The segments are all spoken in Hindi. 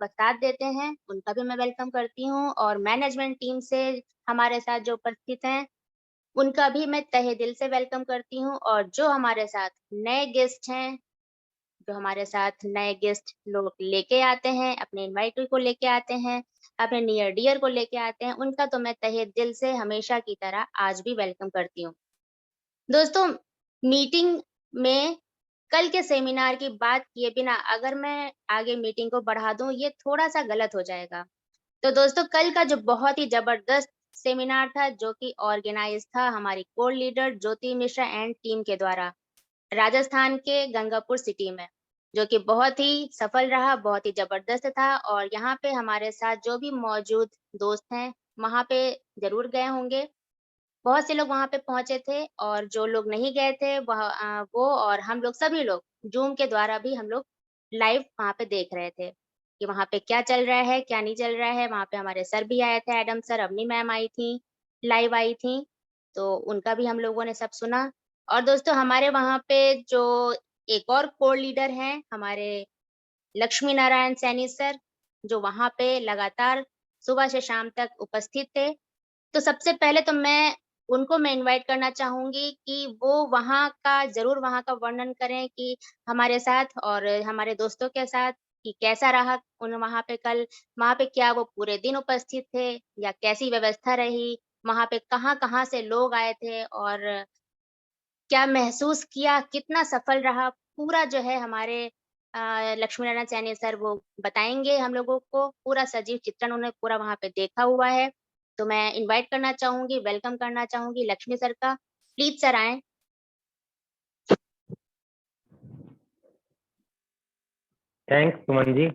का साथ देते हैं, उनका भी मैं वेलकम करती हूँ और मैनेजमेंट टीम से हमारे साथ जो उपस्थित हैं, उनका भी मैं तहे दिल से वेलकम करती हूँ और जो हमारे साथ नए गेस्ट हैं, जो हमारे साथ नए गेस्ट लोग लेके आते हैं, अपने इनवाइटी को लेके आते हैं, अपने नियर डियर को लेके आते हैं, उनका तो मैं तहे दिल से हमेशा की तरह आज भी वेलकम करती हूँ। दोस्तों, मीटिंग में कल के सेमिनार की बात किए बिना अगर मैं आगे मीटिंग को बढ़ा दूँ, ये थोड़ा-सा गलत हो जाएगा। तो दोस्तों, कल का जो बहुत ही ज़बरदस्त सेमिनार था, जो कि ऑर्गेनाइज़ था हमारी core leader Jyoti Mishra and team के द्वारा, राजस्थान के गंगापुर सिटी में, जो कि बहुत ही सफल रहा, बहुत ही ज़बरदस्त था और यहाँ पे हमारे साथ जो भी मौजूद दोस्त हैं, वहाँ पे ज़रूर गए होंगे। बहुत से लोग वहाँ पे पहुँचे थे और जो लोग नहीं गए थे वो और हम लोग सभी लोग ज़ूम के द्वारा भी हम लोग लाइव वहाँ पे देख रहे थे, कि वहाँ पे क्या चल रहा है, क्या नहीं चल रहा है। वहाँ पे हमारे सर भी आए थे, एडम सर, अवनी मैम आई थीं, लाइव आई थीं, तो उनका भी हम लोगों ने सब सुना। और दोस्तों हमारे वहाँ पे जो एक और कोर लीडर हैं, हमारे लक्ष्मी नारायण सैनी सर, जो वहाँ पे लगातार सुबह से शाम तक उपस्थित थे। तो सबसे पहले तो मैं इनवाइट करना चाहूँगी कि वो वहाँ का ज़रूर वहाँ का वर्णन करें कि हमारे साथ और हमारे दोस्तों के साथ कि कैसा रहा उन वहाँ पे कल, वहाँ पे क्या वो पूरे दिन उपस्थित थे या कैसी व्यवस्था रही? वहाँ पे कहाँ-कहाँ से लोग आए थे और क्या महसूस किया, कितना सफल रहा? पूरा जो है हमारे लक्ष्मीनारायण सैनी सर वो बताएँगे हम लोगों को, पूरा सजीव चित्रण उन्होंने पूरा वहाँ पे देखा हुआ है। तो मैं इनवाइट करना चाहूँगी, वेलकम करना चाहूँगी लक्ष्मी सर का। प्लीज़ सर आएँ। थैंक्स सुमन जी,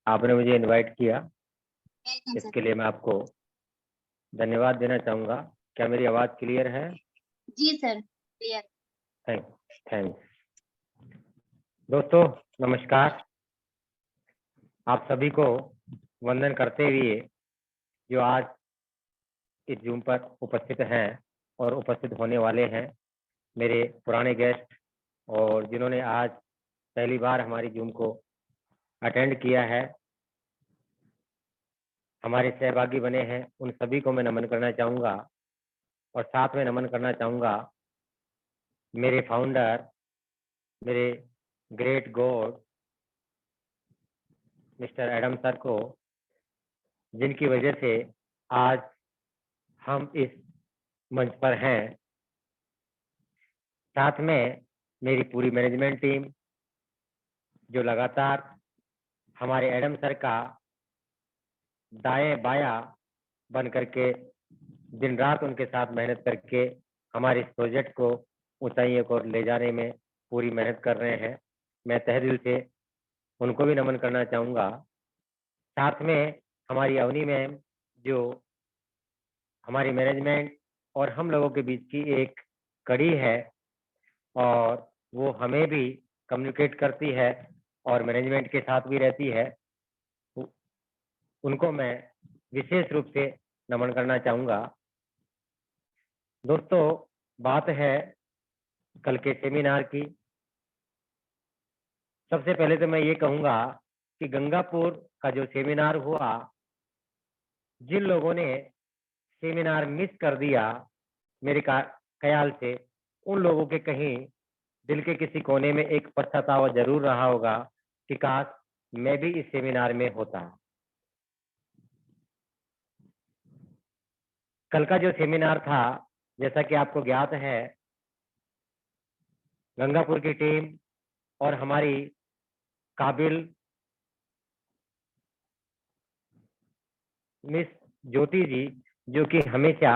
आपने मुझे इनवाइट किया, वेलकम सर। इसके लिए मैं आपको धन्यवाद देना चाहूँगा। क्या मेरी आवाज़ क्लियर है? जी सर, क्लियर। Thanks thanks. दोस्तों नमस्कार, आप सभी को वंदन करते हुए जो आज इस जूम पर उपस्थित हैं और उपस्थित होने वाले हैं, मेरे पुराने गेस्ट और जिन्होंने आज पहली बार हमारी जूम को अटेंड किया है, हमारे सहभागी बने हैं, उन सभी को मैं नमन करना चाहूँगा और साथ में नमन करना चाहूँगा मेरे फाउंडर, मेरे great God mister Adam sir को, जिनकी वजह से आज हम इस मंच पर हैं। साथ में मेरी पूरी मैनेजमेंट टीम जो लगातार हमारे एडम सर का दाएं बायां बन करके दिन रात उनके साथ मेहनत करके हमारे इस प्रोजेक्ट को ऊंचाइयों को ले जाने में पूरी मेहनत कर रहे हैं। मैं तहे दिल से उनको भी नमन करना चाहूँगा। साथ में हमारी अवनी मैम जो हमारी मैनेजमेंट और हम लोगों के बीच की एक कड़ी है और वो हमें भी कम्युनिकेट करती है और मैनेजमेंट के साथ भी रहती है, उनको मैं विशेष रूप से नमन करना चाहूँगा। दोस्तों बात है कल के सेमिनार की। सबसे पहले तो मैं ये कहूँगा कि गंगापुर का जो सेमिनार हुआ, जिन लोगों ने सेमिनार मिस कर दिया, मेरे ख्याल से उन लोगों के कहीं दिल के किसी कोने में एक पछतावा जरूर रहा होगा कि काश मैं भी इस सेमिनार में होता। कल का जो सेमिनार था, जैसा कि आपको ज्ञात है, गंगापुर की टीम और हमारी काबिल मिस ज्योति जी, जो कि हमेशा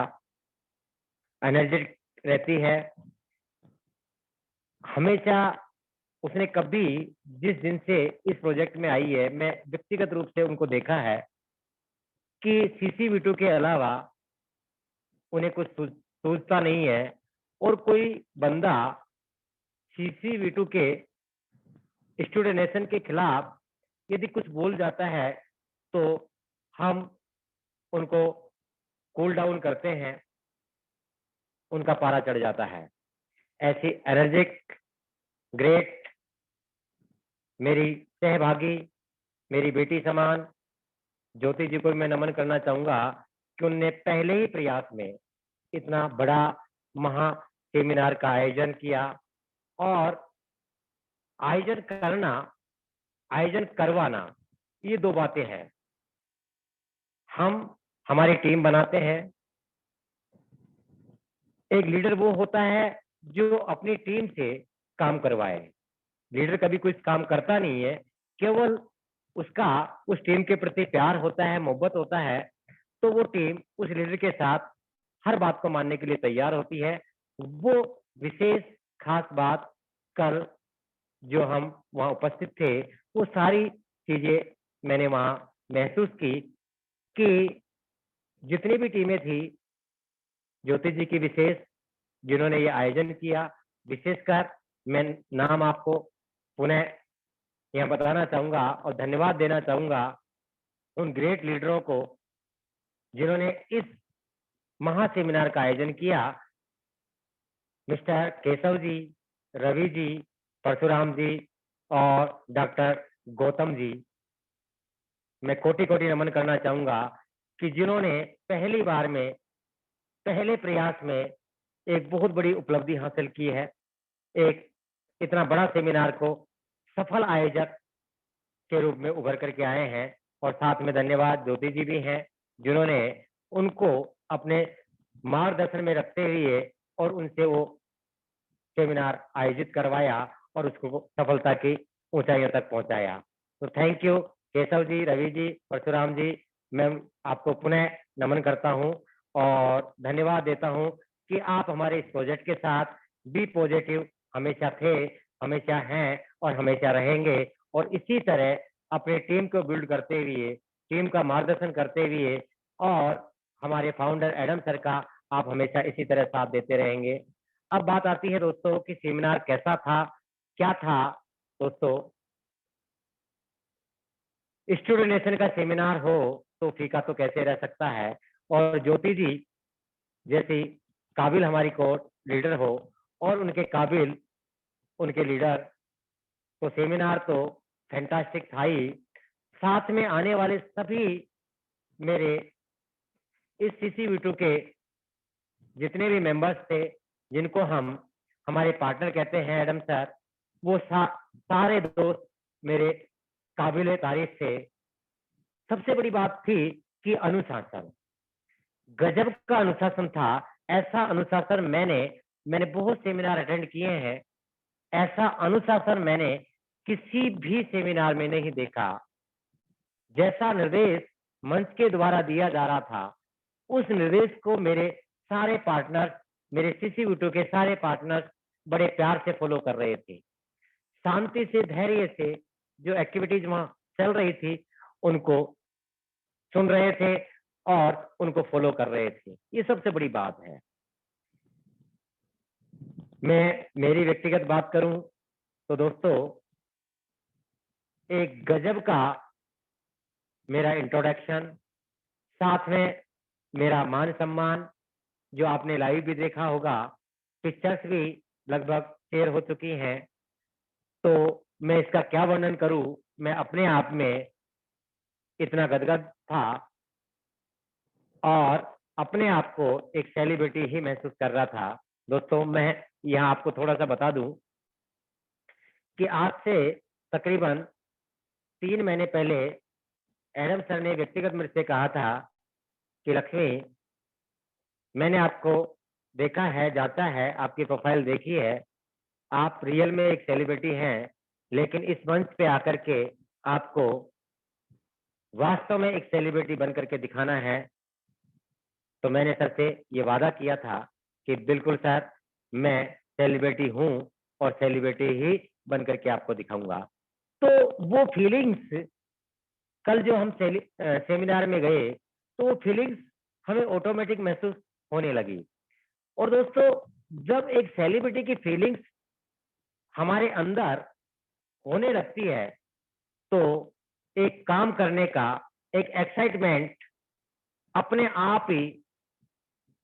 एनर्जेटिक रहती है, हमेशा उसने कभी जिस दिन से इस प्रोजेक्ट में आई है, मैं व्यक्तिगत रूप से उनको देखा है कि CC-V2 के अलावा उन्हें कुछ सोचता नहीं है और कोई बंदा CC-V2 के स्टूडेंटेशन के खिलाफ यदि कुछ बोल जाता है तो हम उनको कूल डाउन करते हैं, उनका पारा चढ़ जाता है। ऐसी एनर्जिक ग्रेट मेरी सहभागी मेरी बेटी समान ज्योति जी को मैं नमन करना चाहूँगा कि उन्होंने पहले ही प्रयास में इतना बड़ा महा सेमिनार का आयोजन किया और आयोजन करना, आयोजन करवाना, ये 2 बातें हैं। हम हमारी टीम बनाते हैं। एक लीडर वो होता है जो अपनी टीम से काम करवाए। लीडर कभी कुछ काम करता नहीं है, केवल उसका उस टीम के प्रति प्यार होता है, मोहब्बत होता है, तो वो टीम उस लीडर के साथ हर बात को मानने के लिए तैयार होती है। वो विशेष खास बात कल जो हम वहाँ उपस्थित थे, वो सारी चीज़ें मैंने वहाँ महसूस की कि जितनी भी टीमें थी, ज्योति जी की विशेष जिन्होंने ये आयोजन किया, विशेषकर मैं नाम आपको पुनः यहाँ बताना चाहूँगा और धन्यवाद देना चाहूँगा उन ग्रेट लीडरों को जिन्होंने इस महा सेमिनार का आयोजन किया। मिस्टर केशव जी, रवि जी, परशुराम जी और डॉक्टर गौतम जी, मैं कोटि-कोटि नमन करना चाहूँगा कि जिन्होंने पहली बार में, पहले प्रयास में एक बहुत बड़ी उपलब्धि हासिल की है। एक इतना बड़ा सेमिनार को सफल आयोजक के रूप में उभर कर के आए हैं और साथ में धन्यवाद ज्योति जी भी हैं, जिन्होंने उनको अपने मार्गदर्शन में रखते हुए और उनसे वो सेमिनार आयोजित करवाया और उसको सफलता की ऊंचाइयों तक पहुंचाया। तो थैंक यू केशव जी, रवि जी, परशुराम जी, मैं आपको पुनः नमन करता हूं और धन्यवाद देता हूं कि आप हमारे इस प्रोजेक्ट के साथ बी पॉजिटिव हमेशा थे, हमेशा हैं और हमेशा रहेंगे और इसी तरह अपने टीम को बिल्ड करते हुए, टीम का मार्गदर्शन करते हुए और हमारे फाउंडर एडम सर का आप हमेशा इसी तरह साथ देते रहेंगे। अब बात आती है दोस्तों कि सेमिनार कैसा था, क्या था दोस्तों? स्टूडेंट नेशन का सेमिनार हो तो फीका तो कैसे रह सकता है और ज्योति जी जैसी काबिल हमारी कोर्ट लीडर हो और उनके काबिल उनके लीडर, तो सेमिनार तो फैंटास्टिक था ही। साथ में आने वाले सभी मेरे इस सीसीवी2 के जितने भी मेंबर्स थे, जिनको हम हमारे पार्टनर कहते हैं एडम सर, वो सारे दोस्त मेरे काबिल तारीफ थे। सबसे बड़ी बात थी कि अनुशासन, गजब का अनुशासन था। ऐसा अनुशासन मैंने बहुत सेमिनार अटेंड किए हैं, ऐसा अनुशासन मैंने किसी भी सेमिनार में नहीं देखा। जैसा निर्देश मंच के द्वारा दिया जा रहा था, उस निर्देश को मेरे सारे पार्टनर्स, मेरे सीसीवी2 के सारे पार्टनर्स बड़े प्यार से फॉलो कर रहे थे। शांति से, धैर्य से जो एक्टिविटीज वहाँ चल रही थी, उनको सुन रहे थे और उनको फॉलो कर रहे थे। ये सबसे बड़ी बात है। मैं मेरी व्यक्तिगत बात करूं तो दोस्तों, एक गजब का मेरा इंट्रोडक्शन, साथ में मेरा मान सम्मान जो आपने लाइव भी देखा होगा, पिक्चर्स भी लगभग शेयर हो चुकी हैं। तो मैं इसका क्या वर्णन करूं, मैं अपने आप में इतना गदगद था और अपने आप को एक सेलिब्रिटी ही महसूस कर रहा था। दोस्तों, मैं यहाँ आपको थोड़ा सा बता दूं कि आज से तकरीबन 3 महीने पहले एडम सर ने व्यक्तिगत मेरे से कहा था कि लक्ष्मी, मैंने आपको देखा है, जांचा है, आपकी प्रोफाइल देखी है, आप रियल में एक सेलिब्रिटी हैं, लेकिन इस मंच पे आकर के आपको वास्तव में एक सेलिब्रिटी बन करके दिखाना है। तो मैंने सर से ये वादा किया था कि बिल्कुल सर, मैं सेलिब्रिटी हूँ और सेलिब्रिटी ही बन करके आपको दिखाऊंगा। तो वो फीलिंग्स कल जो हम सेमिनार में गए, तो वो फीलिंग्स हमें ऑटोमेटिक महसूस होने लगी। और दोस्तों, जब एक सेलिब्रिटी की फीलिंग्स हमारे अंदर होने लगती है, तो एक काम करने का एक एक्साइटमेंट अपने आप ही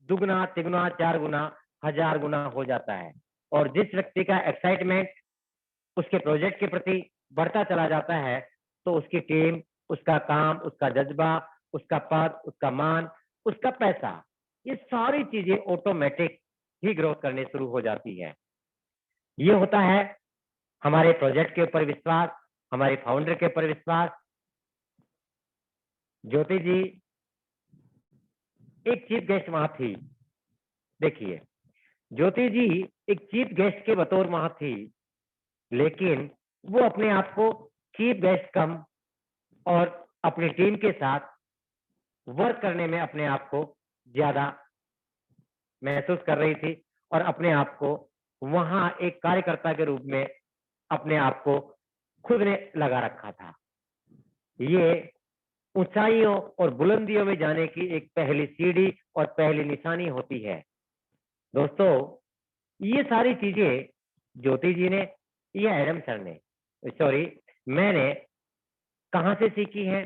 दुगना, तिगुना, 4 गुना, 1000 गुना हो जाता है। और जिस व्यक्ति का एक्साइटमेंट उसके प्रोजेक्ट के प्रति बढ़ता चला जाता है, तो उसकी टीम, उसका काम, उसका जज्बा, उसका पद, उसका मान, उसका पैसा, ये सारी चीजें ऑटोमेटिक ही ग्रोथ करने शुरू हो जाती है। ये होता है हमारे प्रोजेक्ट के ऊपर विश्वास, हमारे फाउंडर के ऊपर विश्वास। ज्योति जी एक चीफ गेस्ट वहां थी। देखिए, ज्योति जी एक चीफ गेस्ट के बतौर वहां थी, लेकिन वो अपने आप को चीफ गेस्ट कम और अपनी टीम के साथ वर्क करने में अपने आप को ज्यादा महसूस कर रही थी और अपने आप को वहां एक कार्यकर्ता के रूप में अपने आप को खुद ने लगा रखा था। ये ऊंचाइयों और बुलंदियों में जाने की एक पहली सीढ़ी और पहली निशानी होती है। दोस्तों, ये सारी चीजें ज्योति जी ने या एडम सर ने, सॉरी, मैंने कहाँ से सीखी है?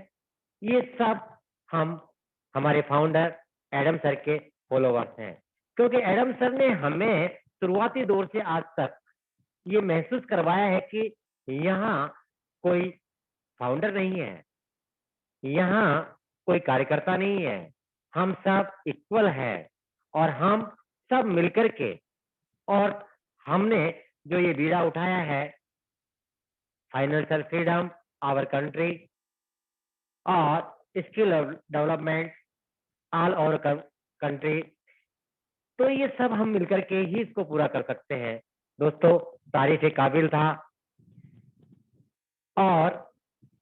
ये सब हम हमारे फाउंडर एडम सर के फॉलोवर्स हैं, क्योंकि एडम सर ने हमें शुरुआती दौर से आज तक ये महसूस करवाया है कि यहाँ कोई फाउंडर नहीं है, यहाँ कोई कार्यकर्ता नहीं है, हम सब इक्वल है और हम सब मिलकर के, और हमने जो ये बीड़ा उठाया है, फाइनेंशियल फ्रीडम, आवर कंट्री और skill development all over country, तो ये सब हम मिलकर के ही इसको पूरा कर सकते हैं। दोस्तों, तारीफ के काबिल था। और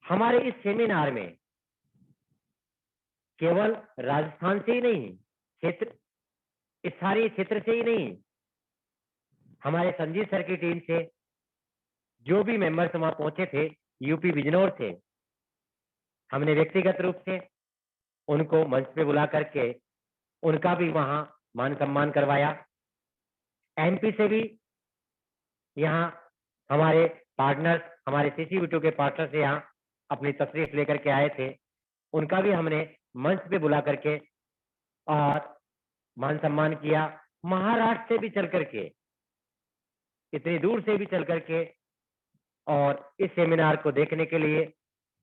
हमारे इस सेमिनार में केवल राजस्थान से ही नहीं, क्षेत्र, इस सारे क्षेत्र से ही नहीं, हमारे संजीव सर की टीम से जो भी मेंबर्स वहां पहुंचे थे यूपी बिजनौर से, हमने व्यक्तिगत रूप से उनको मंच पे बुला करके उनका भी वहां मान सम्मान करवाया। एमपी से भी यहाँ हमारे पार्टनर्स, हमारे सीसीबी2 के पार्टनर्स यहाँ अपनी तशरीफ लेकर के आए थे, उनका भी हमने मंच पे बुला करके और मान सम्मान किया। महाराष्ट्र से भी चल करके, इतनी दूर से भी चल करके और इस सेमिनार को देखने के लिए,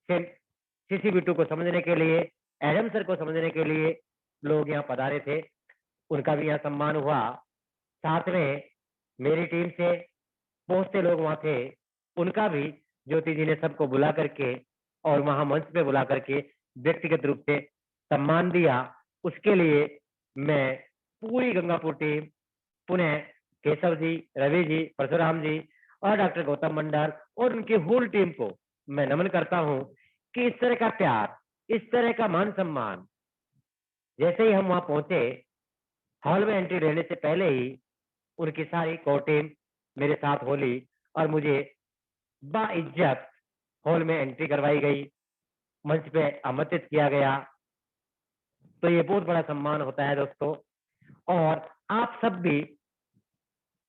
सीसीबी2 को समझने के लिए, एडम सर को समझने के लिए लोग यहाँ पधारे थे, उनका भी यहाँ सम्मान हुआ। साथ में मेरी टीम से बहुत से लोग वहां थे, उनका भी ज्योति जी ने सबको बुला करके और वहां मंच पे बुला करके व्यक्तिगत रूप से सम्मान दिया। उसके लिए मैं पूरी गंगापुर टीम, पुनः केशव जी, रवि जी, परशुराम जी और डॉक्टर गौतम मंडल और उनकी होल टीम को मैं नमन करता हूं कि इस तरह का प्यार, इस तरह का मान सम्मान, जैसे ही हम वहां पहुंचे, हॉल में एंट्री लेने से पहले ही उनकी सारी कोर टीम मेरे साथ होली और मुझे बाइज्जत हॉल में एंट्री करवाई गई, मंच पे आमंत्रित किया गया। तो ये बहुत बड़ा सम्मान होता है दोस्तों। और आप सब भी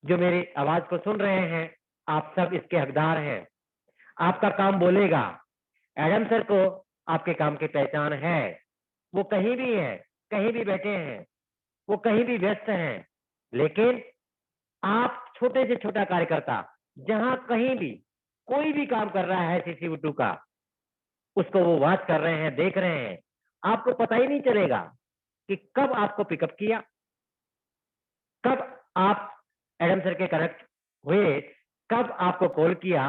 जो मेरी आवाज को सुन रहे हैं, आप सब इसके हकदार हैं। आपका काम बोलेगा। एडम सर को आपके काम की पहचान है। वो कहीं भी है, कहीं भी बैठे हैं, वो कहीं भी व्यस्त हैं, लेकिन आप छोटे से छोटा कार्यकर्ता जहां कहीं भी कोई भी काम कर रहा है सीसीबी2 का, उसको वो वॉच कर रहे हैं, देख रहे हैं। आपको पता ही नहीं चलेगा कि कब आपको पिकअप किया, कब आप एडम सर के कनेक्ट हुए, कब आपको कॉल किया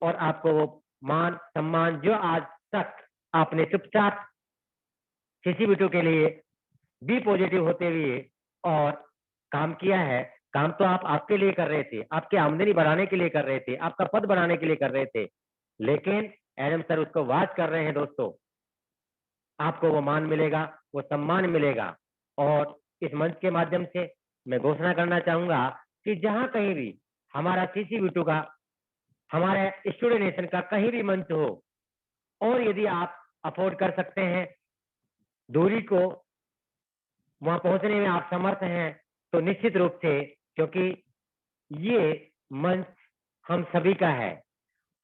और आपको वो मान सम्मान जो आज तक आपने चुपचाप सीसीबी2 के लिए बी पॉजिटिव होते हुए और काम किया है। काम तो आप आपके लिए कर रहे थे, आपकी आमदनी बढ़ाने के लिए कर रहे थे, आपका पद बढ़ाने के लिए कर रहे थे, लेकिन एडम सर उसको वॉच कर रहे हैं। दोस्तों, आपको वो मान मिलेगा, वो सम्मान मिलेगा। और इस मंच के माध्यम से मैं घोषणा करना चाहूंगा कि जहां कहीं भी हमारा सीसीबी2 का, हमारे स्टूडेंट नेशन का कहीं भी मंच हो, और यदि आप अफोर्ड कर सकते हैं, दूरी को वहां पहुंचने में आप समर्थ हैं, तो निश्चित रूप से, क्योंकि ये मंच हम सभी का है,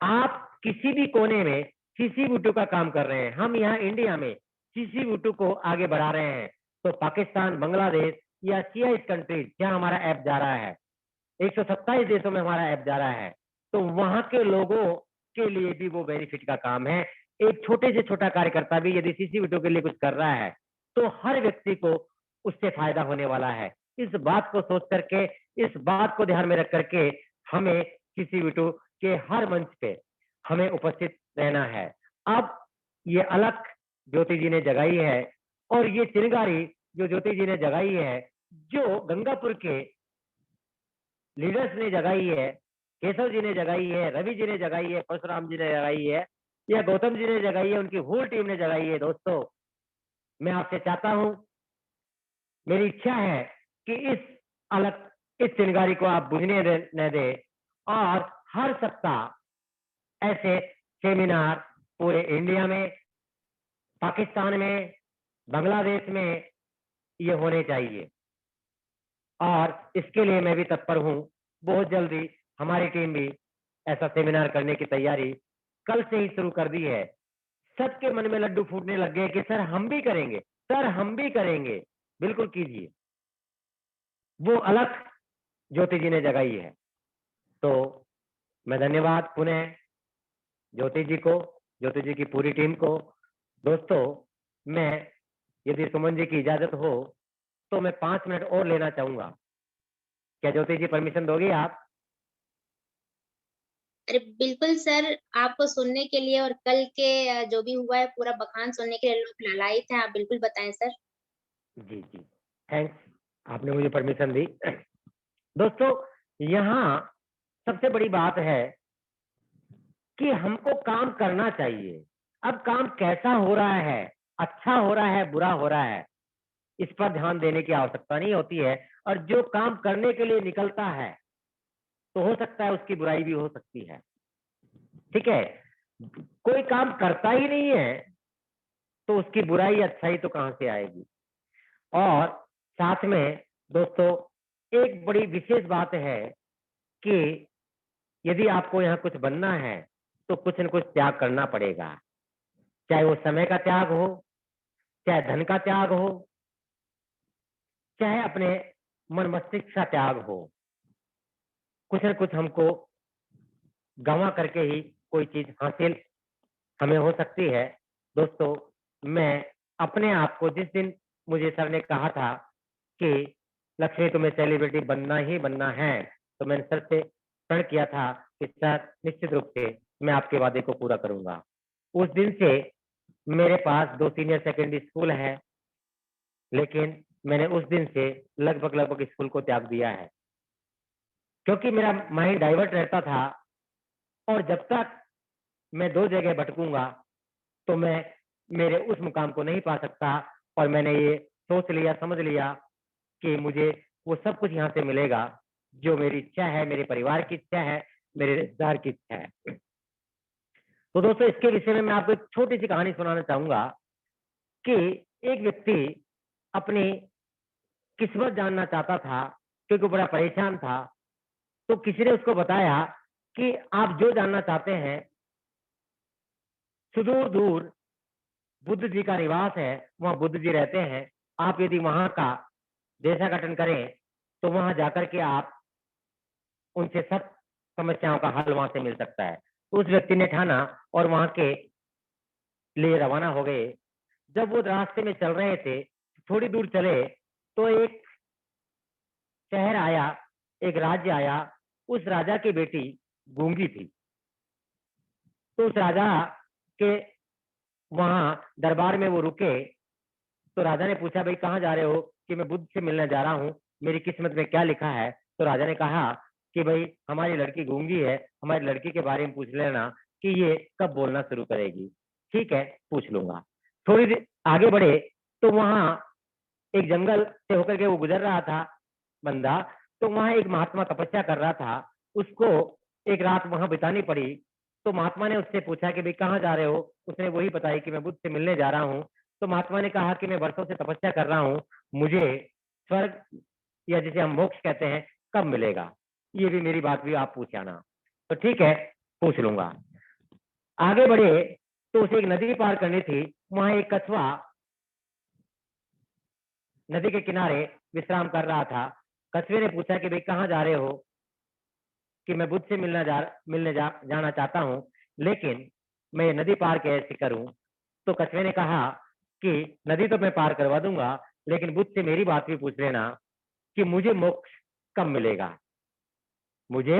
आप किसी भी कोने में सीसीबी2 का काम कर रहे हैं, हम यहाँ इंडिया में सीसीबी2 को आगे बढ़ा रहे हैं, तो पाकिस्तान, बांग्लादेश या CIS कंट्रीज जहाँ हमारा ऐप जा रहा है, 127 देशों में हमारा ऐप जा रहा है, तो वहां के लोगों के लिए भी वो बेनिफिट का काम है एक छोटे से छोटा कार्यकर्ता भी यदि सीसीवीटू के लिए कुछ कर रहा है, तो हर व्यक्ति को उससे फायदा होने वाला है। इस बात को सोच करके, इस बात को ध्यान में रख करके हमें सीसीवीटू के हर मंच पे हमें उपस्थित रहना है। अब ये अलख ज्योति जी ने जगाई है और ये चिंगारी जो ज्योति जी ने जगाई है, जो गंगापुर के लीडर्स ने जगाई है, केशव जी ने जगाई है, रवि जी ने जगाई है, परशुराम जी ने जगाई है, या गौतम जी ने जगाई है, उनकी होल टीम ने जगाई है। दोस्तों, मैं आपसे चाहता हूं, मेरी इच्छा है कि इस चिंगारी को आप बुझने न दे और हर सप्ताह ऐसे सेमिनार पूरे इंडिया में, पाकिस्तान में, बांग्लादेश में ये होने चाहिए और इसके लिए मैं भी तत्पर हूं। बहुत जल्दी हमारी टीम भी ऐसा सेमिनार करने की तैयारी कल से ही शुरू कर दी है। सबके मन में लड्डू फूटने लग गए कि सर हम भी करेंगे, सर हम भी करेंगे। बिल्कुल कीजिए, वो अलख ज्योति जी ने जगाई है। तो मैं धन्यवाद पुनः ज्योति जी को, ज्योति जी की पूरी टीम को। दोस्तों, मैं यदि सुमन जी की इजाजत हो तो मैं 5 मिनट और लेना चाहूंगा। क्या ज्योति जी परमिशन दोगी आप? अरे बिल्कुल सर, आपको सुनने के लिए और कल के जो भी हुआ है पूरा बखान सुनने के लिए लोग लालायित हैं। आप बिल्कुल बताएँ सर। जी जी, थैंक्स, आपने मुझे परमिशन दी। दोस्तों, यहाँ सबसे बड़ी बात है कि हमको काम करना चाहिए। अब काम कैसा हो रहा है, अच्छा हो रहा है, बुरा हो रहा है, इस पर ध्यान देने की आवश्यकता नहीं होती है। और जो काम करने के लिए निकलता है तो हो सकता है उसकी बुराई भी हो सकती है। ठीक है, कोई काम करता ही नहीं है तो उसकी बुराई अच्छाई तो कहां से आएगी। और साथ में दोस्तों, एक बड़ी विशेष बात है कि यदि आपको यहाँ कुछ बनना है तो कुछ न कुछ त्याग करना पड़ेगा, चाहे वो समय का त्याग हो, चाहे धन का त्याग हो, चाहे अपने मन मस्तिष्क का त्याग हो। कुछ न कुछ हमको गंवा करके ही कोई चीज हासिल हमें हो सकती है। दोस्तों, मैं अपने आप को, जिस दिन मुझे सर ने कहा था कि लक्ष्मी तुम्हें सेलिब्रिटी बनना ही बनना है, तो मैंने सर से प्रण किया था कि सर निश्चित रूप से मैं आपके वादे को पूरा करूंगा। उस दिन से मेरे पास 2 सीनियर सेकेंडरी स्कूल है, लेकिन मैंने उस दिन से लगभग स्कूल को त्याग दिया है, क्योंकि मेरा माइंड डाइवर्ट रहता था और जब तक मैं 2 जगह भटकूंगा तो मैं मेरे उस मुकाम को नहीं पा सकता। और मैंने ये सोच लिया, समझ लिया कि मुझे वो सब कुछ यहाँ से मिलेगा जो मेरी इच्छा है, मेरे परिवार की इच्छा है, मेरे रिश्तेदार की इच्छा है। तो दोस्तों, इसके विषय में मैं आपको एक छोटी सी कहानी सुनाना चाहूंगा कि एक व्यक्ति अपनी किस्मत जानना चाहता था, क्योंकि वो बड़ा परेशान था। तो किसी ने उसको बताया कि आप जो जानना चाहते हैं, सुदूर दूर बुद्ध जी का निवास है, वहां बुद्ध जी रहते हैं। आप यदि वहां का देशाटन करें तो वहां जाकर के आप उनसे सब समस्याओं का हल वहां से मिल सकता है। तो उस व्यक्ति ने ठाना और वहां के लिए रवाना हो गए। जब वो रास्ते में चल रहे थे, थोड़ी दूर चले तो एक शहर आया, एक राज्य आया। उस राजा की बेटी गूंगी थी। तो उस राजा के वहां दरबार में वो रुके। तो राजा ने पूछा, भाई कहाँ जा रहे हो? कि मैं बुद्ध से मिलने जा रहा हूँ, मेरी किस्मत में क्या लिखा है? तो राजा ने कहा कि भाई हमारी लड़की गूंगी है, हमारी लड़की के बारे में पूछ लेना कि ये कब बोलना शुरू करेगी। ठीक है, पूछ लूंगा। थोड़ी देर आगे बढ़े तो वहां एक जंगल से होकर के वो गुजर रहा था बंदा। तो वहां एक महात्मा तपस्या कर रहा था, उसको एक रात वहां बितानी पड़ी। तो महात्मा ने उससे पूछा कि भाई कहाँ जा रहे हो? उसने वही बताया कि मैं बुद्ध से मिलने जा रहा हूँ। तो महात्मा ने कहा कि मैं वर्षों से तपस्या कर रहा हूँ, मुझे स्वर्ग या जिसे हम मोक्ष कहते हैं कब मिलेगा? ये भी मेरी बात भी आप पूछ आना। तो ठीक है, पूछ लूंगा। आगे बढ़े तो उसे एक नदी पार करनी थी। वहां एक कछुआ नदी के किनारे विश्राम कर रहा था। कछुए ने पूछा कि भाई कहाँ जा रहे हो? कि मैं बुद्ध से जाना चाहता हूँ, लेकिन मैं ये नदी पार कैसे करूँ? तो कछुए ने कहा कि नदी तो मैं पार करवा दूँगा, लेकिन मुझसे मेरी बात भी पूछ लेना कि मुझे मोक्ष कब मिलेगा? मुझे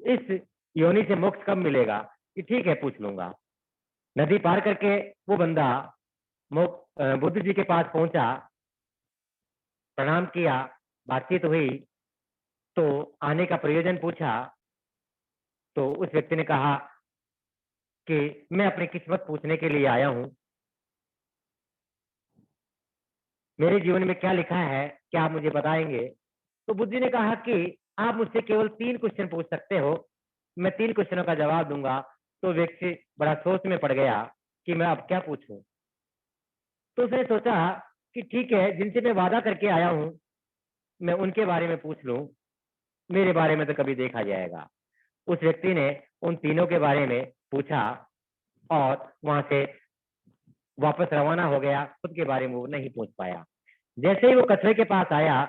इस योनि से मोक्ष कब मिलेगा? कि ठीक है, पूछ लूँगा। नदी पार करके वो बंदा बुद्ध जी के पास पहुँचा, प्रणाम किया, बातचीत हुई, तो आने का प्रयोजन पूछा, तो उस व्यक्ति ने कहा कि मैं अपनी किस्मत पूछने के लिए आया हूँ। मेरे जीवन में क्या लिखा है, क्या आप मुझे बताएँगे? तो बुद्ध जी ने कहा कि आप मुझसे केवल 3 क्वेश्चन पूछ सकते हो, मैं 3 क्वेश्चनों का जवाब दूँगा। तो व्यक्ति बड़ा सोच में पड़ गया कि मैं अब क्या पूछूँ? तो उसने सोचा कि ठीक है, जिनसे मैं वादा करके आया हूँ, मैं उनके बारे में पूछ लूँ, मेरे बारे में तो कभी देखा जाएगा। उस व्यक्ति ने उन तीनों के बारे में पूछा और वहाँ से वापस रवाना हो गया, खुद के बारे में वो नहीं पूछ पाया। जैसे ही वो कछुए के पास आया,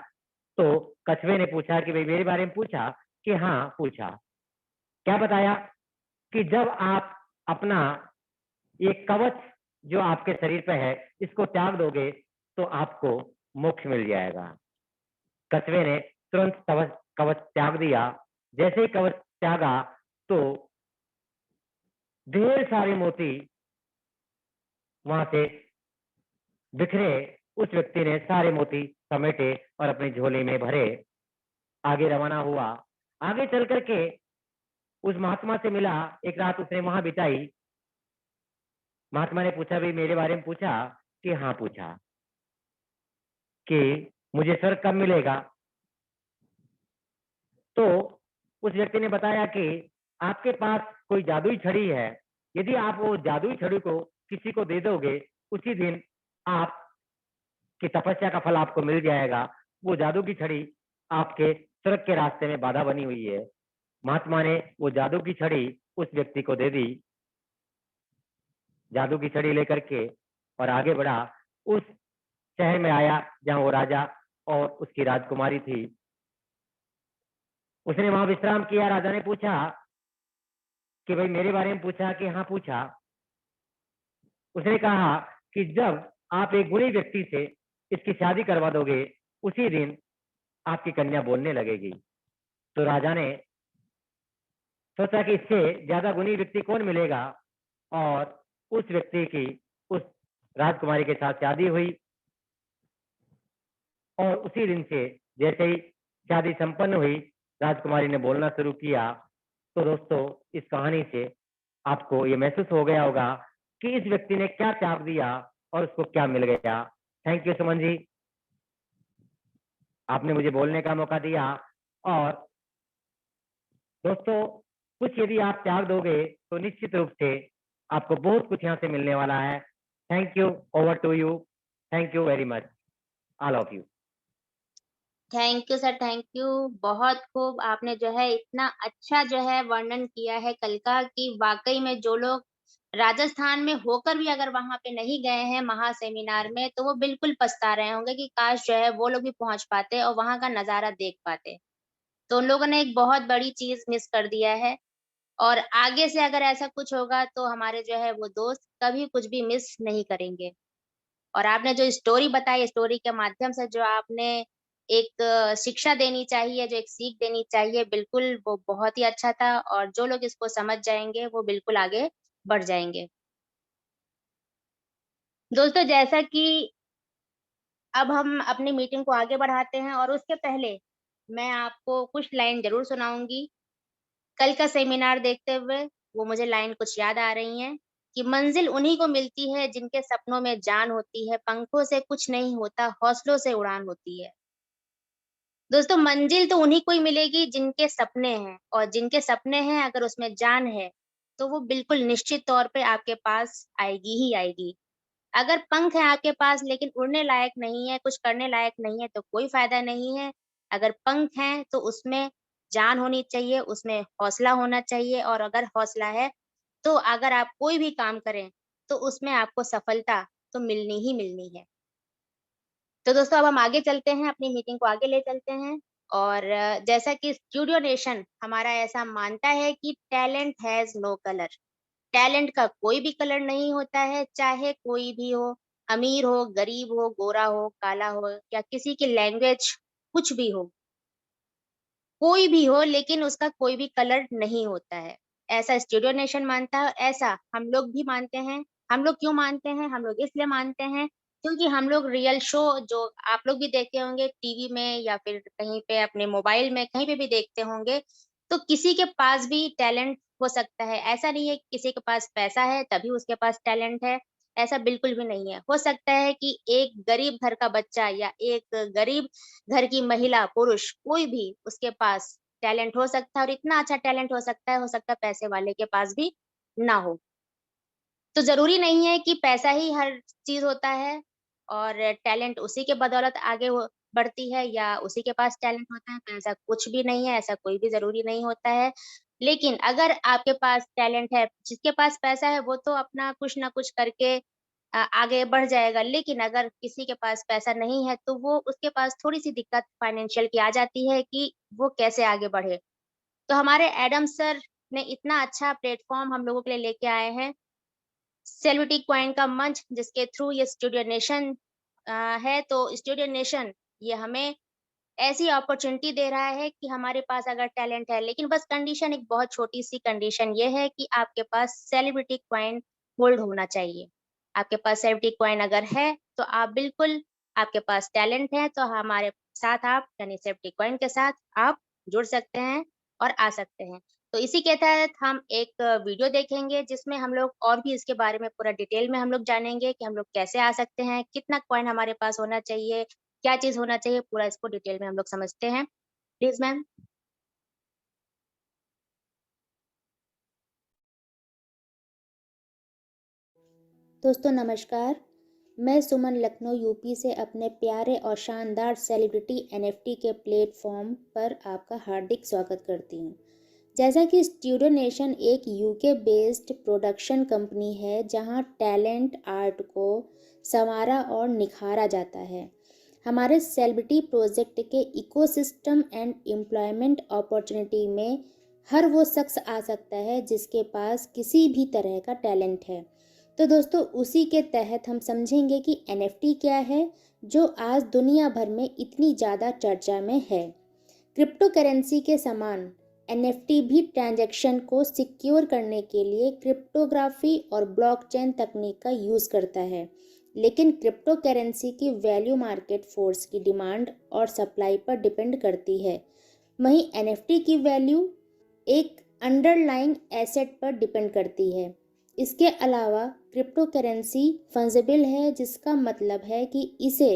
तो कछुए ने पूछा कि भई मेरे बारे में पूछा? कि हाँ, पूछा। क्या बताया? कि जब आप अपना ये कवच जो आपके शरीर पे है, इसको त्याग दोगे, तो आपको मोक्ष मिल जाएगा। कछुए ने तुरंत कवच त्याग दिया। जैसे ही कवच त्यागा, तो ढेर सारे मोती वहाँ से बिखरे। उस व्यक्ति ने सारे मोती समेटे और अपनी झोली में भरे, आगे रवाना हुआ। आगे चल कर के उस महात्मा से मिला, एक रात उसने वहाँ बिताई। महात्मा ने पूछा, भई मेरे बारे में पूछा? कि हाँ, पूछा। कि मुझे स्वर्ग कब मिलेगा? तो उस व्यक्ति ने बताया कि आपके पास कोई जादुई छड़ी है, यदि आप वो जादुई छड़ी को किसी को दे दोगे, उसी दिन आपकी तपस्या का फल आपको मिल जाएगा। वो जादू की छड़ी आपके स्वर्ग के रास्ते में बाधा बनी हुई है। महात्मा ने वो जादू की छड़ी उस व्यक्ति को दे दी। जादू की छड़ी लेकर के और आगे बढ़ा, उस शहर में आया जहाँ वो राजा और उसकी राजकुमारी थी। उसने वहाँ विश्राम किया। राजा ने पूछा कि भाई मेरे बारे में पूछा? कि हाँ, पूछा। उसने कहा कि जब आप एक गुणी व्यक्ति से इसकी शादी करवा दोगे, उसी दिन आपकी कन्या बोलने लगेगी। तो राजा ने सोचा कि इससे ज्यादा गुणी व्यक्ति कौन मिलेगा, और उस व्यक्ति की उस राजकुमारी के साथ शादी हुई। और उसी दिन से जैसे ही शादी संपन्न हुई, राजकुमारी ने बोलना शुरू किया। तो दोस्तों, इस कहानी से आपको ये महसूस हो गया होगा कि इस व्यक्ति ने क्या त्याग दिया और उसको क्या मिल गया। थैंक यू सुमन जी, आपने मुझे बोलने का मौका दिया। और दोस्तों, कुछ यदि आप त्याग दोगे तो निश्चित रूप से आपको बहुत कुछ यहाँ से मिलने वाला है। Thank you, over to you. Thank you very much, all of you. Thank you sir, thank you. बहुत खूब आपने जो है इतना अच्छा जो है वर्णन किया है कल का, कि वाक़ई में जो लोग राजस्थान में होकर भी अगर वहाँ पे नहीं गए हैं महासेमिनार में, तो वो बिल्कुल पछता रहे होंगे कि काश जो है वो लोग भी पहुँच पाते और वहाँ का नज़ारा देख पाते। तो उन लोगों ने एक बहुत बड़ी चीज़ मिस कर दिया है, और आगे से अगर ऐसा कुछ होगा तो हमारे जो है वो दोस्त कभी कुछ भी मिस नहीं करेंगे। और आपने जो स्टोरी बताई, स्टोरी के माध्यम से जो आपने एक शिक्षा देनी चाहिए, जो एक सीख देनी चाहिए, बिल्कुल वो बहुत ही अच्छा था, और जो लोग इसको समझ जाएँगे, वो बिल्कुल आगे बढ़ जाएँगे। दोस्तों, जैसा कि अब हम अपनी मीटिंग को आगे बढ़ाते हैं, और उसके पहले मैं आपको कुछ लाइन ज़रूर सुनाऊँगी। कल का सेमिनार देखते हुए वो मुझे लाइन कुछ याद आ रही हैं, कि मंजिल उन्हीं को मिलती है जिनके सपनों में जान होती है, पंखों से कुछ नहीं होता, हौसलों से उड़ान होती है। दोस्तों, मंजिल तो उन्हीं को ही मिलेगी जिनके सपने हैं, और जिनके सपने हैं अगर उसमें जान है, तो वो बिल्कुल निश्चित तौर पे आपके पास आएगी ही आएगी। अगर पंख है आपके पास लेकिन उड़ने लायक नहीं है, कुछ करने लायक नहीं है, तो कोई फ़ायदा नहीं है। अगर पंख हैं तो उसमें जान होनी चाहिए, उसमें हौसला होना चाहिए, और अगर हौसला है, तो अगर आप कोई भी काम करें, तो उसमें आपको सफलता तो मिलनी ही मिलनी है। तो दोस्तों, अब हम आगे चलते हैं, अपनी मीटिंग को आगे ले चलते हैं। और जैसा कि स्टूडियो नेशन हमारा ऐसा मानता है कि talent has no colour. Talent का कोई भी कलर नहीं होता है, चाहे कोई भी हो, अमीर हो, गरीब हो, गोरा हो, काला हो या किसी की लैंग्वेज कुछ भी हो। कोई भी हो लेकिन उसका कोई भी कलर नहीं होता है। ऐसा स्टूडियो नेशन मानता है, ऐसा हम लोग भी मानते हैं। हम लोग क्यों मानते हैं? हम लोग इसलिए मानते हैं क्योंकि हम लोग रियल शो जो आप लोग भी देखते होंगे टीवी में या फिर कहीं पे अपने मोबाइल में कहीं पे भी देखते होंगे, तो किसी के पास भी टैलेंट हो सकता है। ऐसा नहीं है कि किसी के पास पैसा है तभी उसके पास टैलेंट है, ऐसा बिल्कुल भी नहीं है। हो सकता है कि एक गरीब घर का बच्चा या एक गरीब घर की महिला, पुरुष कोई भी उसके पास टैलेंट हो सकता है और इतना अच्छा टैलेंट हो सकता है पैसे वाले के पास भी ना हो। तो ज़रूरी नहीं है कि पैसा ही हर चीज़ होता है और टैलेंट उसी के बदौलत आगे वो बढ़ती है या उसी के पास टैलेंट होता है, तो ऐसा कुछ भी नहीं है, ऐसा कोई भी ज़रूरी नहीं होता है। लेकिन अगर आपके पास टैलेंट है, जिसके पास पैसा है वो तो अपना कुछ ना कुछ करके आगे बढ़ जाएगा, लेकिन अगर किसी के पास पैसा नहीं है, तो वो उसके पास थोड़ी-सी दिक्कत फाइनेंशियल की आ जाती है कि वो कैसे आगे बढ़े। तो हमारे एडम सर ने इतना अच्छा प्लेटफ़ॉर्म हम लोगों के लिए लेके आए हैं, सेलिब्रिटी क्वाइन का मंच जिसके थ्रू ये स्टूडियो नेशन है, तो स्टूडियो नेशन ये हमें ऐसी अपॉर्च्युनिटी दे रहा है कि हमारे पास अगर टैलेंट है, लेकिन बस कंडीशन एक बहुत छोटी-सी कंडीशन ये है कि आपके पास सेलिब्रिटी कॉइन होल्ड होना चाहिए। आपके पास सेलिब्रिटी कॉइन अगर है, तो आप बिल्कुल आपके पास टैलेंट है, तो हमारे साथ आप यानी सेलिब्रिटी कॉइन के साथ आप जुड़ सकते हैं और आ सकते हैं। तो इसी के तहत हम एक वीडियो देखेंगे जिसमें हम लोग और भी इसके बारे में पूरा डिटेल में हम लोग जानेंगे कि हम लोग कैसे आ सकते हैं, कितना कॉइन हमारे पास होना चाहिए, क्या चीज़ होना चाहिए, पूरा इसको डिटेल में हम लोग समझते हैं। Please ma'am. दोस्तों नमस्कार। मैं सुमन लखनऊ यूपी से अपने प्यारे और शानदार सेलिब्रिटी एनएफटी के प्लेटफॉर्म पर आपका हार्दिक स्वागत करती हूँ। जैसा कि स्टूडियो नेशन एक यूके बेस्ड प्रोडक्शन कंपनी है जहाँ टैलेंट आर्ट को संवारा और निखारा जाता है। हमारे सेलिब्रिटी प्रोजेक्ट के इकोसिस्टम एंड एम्प्लॉयमेंट अपॉर्चुनिटी में हर वो शख्स आ सकता है जिसके पास किसी भी तरह का टैलेंट है। तो दोस्तों उसी के तहत हम समझेंगे कि एनएफटी क्या है जो आज दुनिया भर में इतनी ज़्यादा चर्चा में है। क्रिप्टो करेंसी के समान एनएफटी भी ट्रांजैक्शन को सिक्योर करने के लिए क्रिप्टोग्राफी और ब्लॉकचेन तकनीक का यूज़ करता है, लेकिन क्रिप्टो करेंसी की वैल्यू मार्केट फोर्स की डिमांड और सप्लाई पर डिपेंड करती है। वहीं एनएफटी की वैल्यू एक अंडरलाइंग एसेट पर डिपेंड करती है। इसके अलावा क्रिप्टो करेंसी फंजिबल है, जिसका मतलब है कि इसे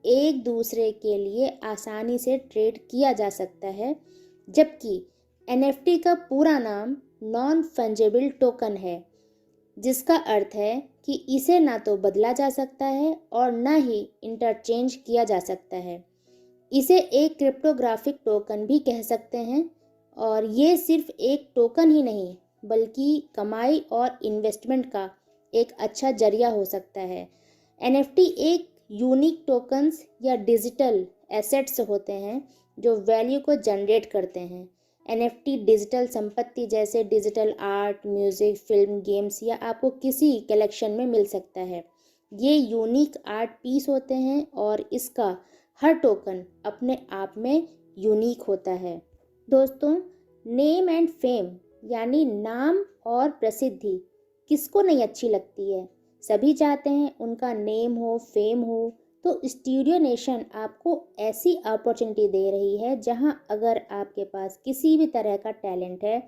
एक दूसरे के लिए आसानी से ट्रेड किया जा सकता है, जबकि एनएफटी का पूरा नाम नॉन फंजिबल टोकन है, जिसका अर्थ है कि इसे ना तो बदला जा सकता है और ना ही इंटरचेंज किया जा सकता है। इसे एक क्रिप्टोग्राफिक टोकन भी कह सकते हैं और ये सिर्फ एक टोकन ही नहीं बल्कि कमाई और इन्वेस्टमेंट का एक अच्छा जरिया हो सकता है। एनएफटी एक यूनिक टोकन्स या डिजिटल एसेट्स होते हैं जो वैल्यू को जनरेट करते हैं। एनएफटी डिजिटल संपत्ति जैसे digital art, music, film, games या आपको किसी कलेक्शन में मिल सकता है। ये यूनिक आर्ट पीस होते हैं और इसका हर टोकन अपने आप में यूनिक होता है। दोस्तों नेम एंड फेम यानी नाम और प्रसिद्धि किसको नहीं अच्छी लगती है। सभी चाहते हैं उनका नेम हो, फेम हो। तो स्टूडियो नेशन आपको ऐसी अपॉर्चुनिटी दे रही है जहां अगर आपके पास किसी भी तरह का टैलेंट है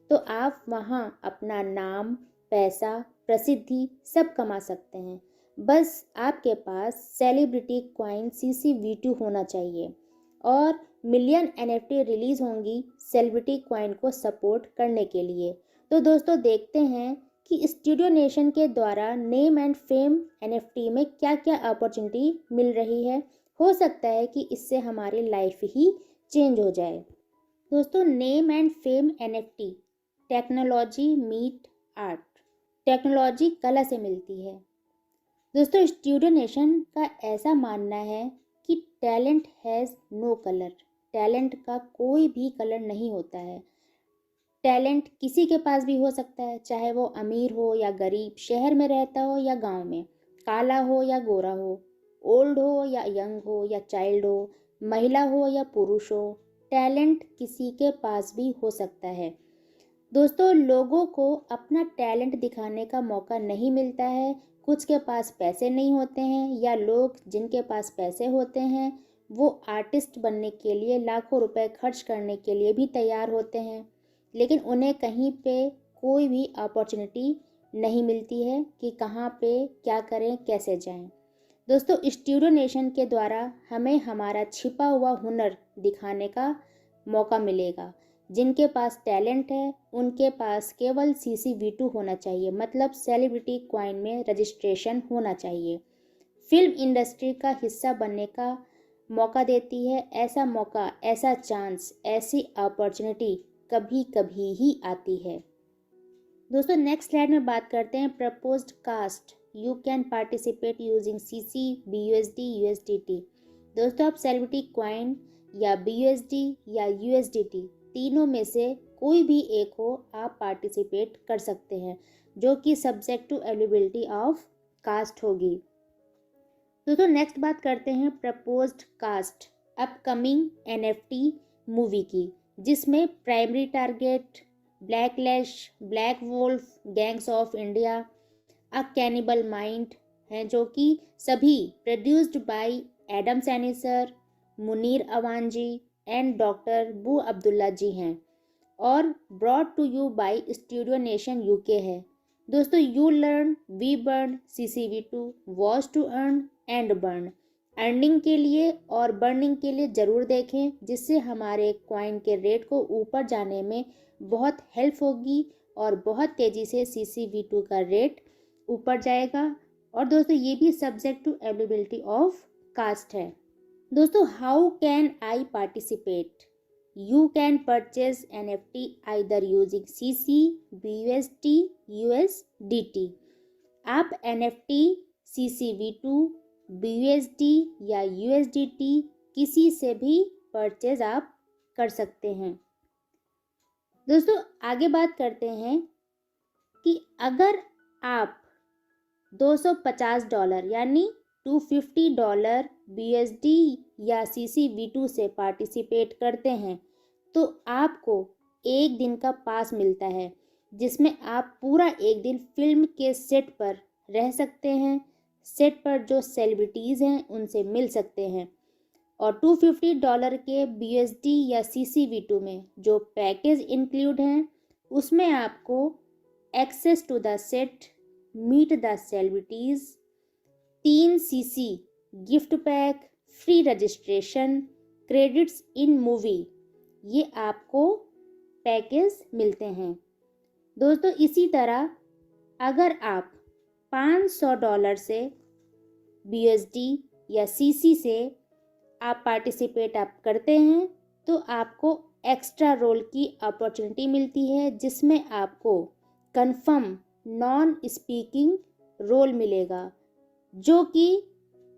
तो आप वहां अपना नाम, पैसा, प्रसिद्धि सब कमा सकते हैं। बस आपके पास सेलिब्रिटी क्वाइन CC-V2 होना चाहिए और मिलियन एनएफटी रिलीज होंगी सेलिब्रिटी क्वाइन को सपोर्ट करने के लिए। तो दोस्तों देखते हैं कि स्टूडियो नेशन के द्वारा नेम एंड फेम एनएफटी में क्या क्या अपॉर्चुनिटी मिल रही है। हो सकता है कि इससे हमारी लाइफ ही चेंज हो जाए। दोस्तों name and fame NFT technology meet art. Technology कला से मिलती है। दोस्तों स्टूडियो नेशन का ऐसा मानना है कि talent has no colour. Talent का कोई भी कलर नहीं होता है। टैलेंट किसी के पास भी हो सकता है, चाहे वो अमीर हो या गरीब, शहर में रहता हो या गांव में, काला हो या गोरा हो, ओल्ड हो या यंग हो या चाइल्ड हो, महिला हो या पुरुष हो, टैलेंट किसी के पास भी हो सकता है। दोस्तों, लोगों को अपना टैलेंट दिखाने का मौका नहीं मिलता है। कुछ के पास पैसे नहीं होते हैं, या लोग जिनके पास पैसे होते हैं वो आर्टिस्ट बनने के लिए लाखों रुपए खर्च करने के लिए भी तैयार होते हैं, लेकिन उन्हें कहीं पे कोई भी अपॉर्चुनिटी नहीं मिलती है कि कहाँ पे क्या करें, कैसे जाएं। दोस्तों, स्टूडियो नेशन के द्वारा हमें हमारा छिपा हुआ हुनर दिखाने का मौका मिलेगा। जिनके पास टैलेंट है उनके पास केवल CC-V2 होना चाहिए, मतलब सेलिब्रिटी क्वाइन में रजिस्ट्रेशन होना चाहिए। फिल्म इंडस्ट्री का हिस्सा बनने का मौका देती है। ऐसा मौका, ऐसा चांस, ऐसी अपॉर्चुनिटी कभी कभी ही आती है। दोस्तों, नेक्स्ट स्लाइड में बात करते हैं proposed cost. You can participate using CC, BUSD, USDT। दोस्तों, आप सेलिब्रिटी क्वाइन या BUSD या USDT तीनों में से कोई भी एक हो, आप पार्टिसिपेट कर सकते हैं, जो कि subject to availability of cast होगी। दोस्तों, नेक्स्ट बात करते हैं proposed cast upcoming NFT movie की, जिसमें primary target blacklash, black wolf, gangs of India, a cannibal mind हैं, जो कि सभी प्रोड्यूस्ड बाय एडम सैनिसर, मुनीर अवांजी एंड डॉक्टर बू अब्दुल्ला जी हैं, और brought to you by studio nation UK है। दोस्तों, you learn, we burn, CC-V2, watch to earn and burn. Earning के लिए और बर्निंग के लिए ज़रूर देखें, जिससे हमारे कॉइन के रेट को ऊपर जाने में बहुत हेल्प होगी और बहुत तेज़ी से CC-V2 का रेट ऊपर जाएगा। और दोस्तों, ये भी subject to availability of cast है। दोस्तों, how can I participate? You can purchase NFT either using CC, BUSD, USDT। आप NFT, CC-V2, BUSD या USDT किसी से भी परचेज आप कर सकते हैं। दोस्तों, आगे बात करते हैं कि अगर आप $250 यानी $250 BUSD या CC-V2 से पार्टिसिपेट करते हैं तो आपको एक दिन का पास मिलता है, जिसमें आप पूरा एक दिन फिल्म के सेट पर रह सकते हैं, सेट पर जो सेलिब्रिटीज़ हैं उनसे मिल सकते हैं। और $250 के BUSD या CC-V2 में जो पैकेज इंक्लूड हैं उसमें आपको access to the set, meet the celebrities, 3 CC gift pack, free registration, credits in movie, ये आपको पैकेज मिलते हैं। दोस्तों, इसी तरह अगर आप $500 से BUSD या CC से आप पार्टिसिपेट आप करते हैं तो आपको एक्स्ट्रा रोल की अपॉर्चुनिटी मिलती है, जिसमें आपको कंफर्म नॉन स्पीकिंग रोल मिलेगा, जो कि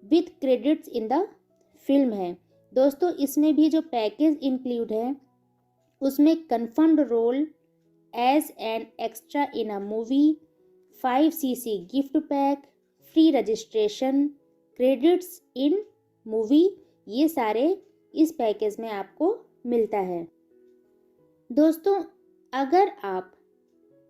with credits in the film है। दोस्तों, इसमें भी जो पैकेज इंक्लूड है उसमें confirmed role as an extra in a movie, 5 CC gift pack, free registration, credits in movie, ये सारे इस पैकेज में आपको मिलता है। दोस्तों, अगर आप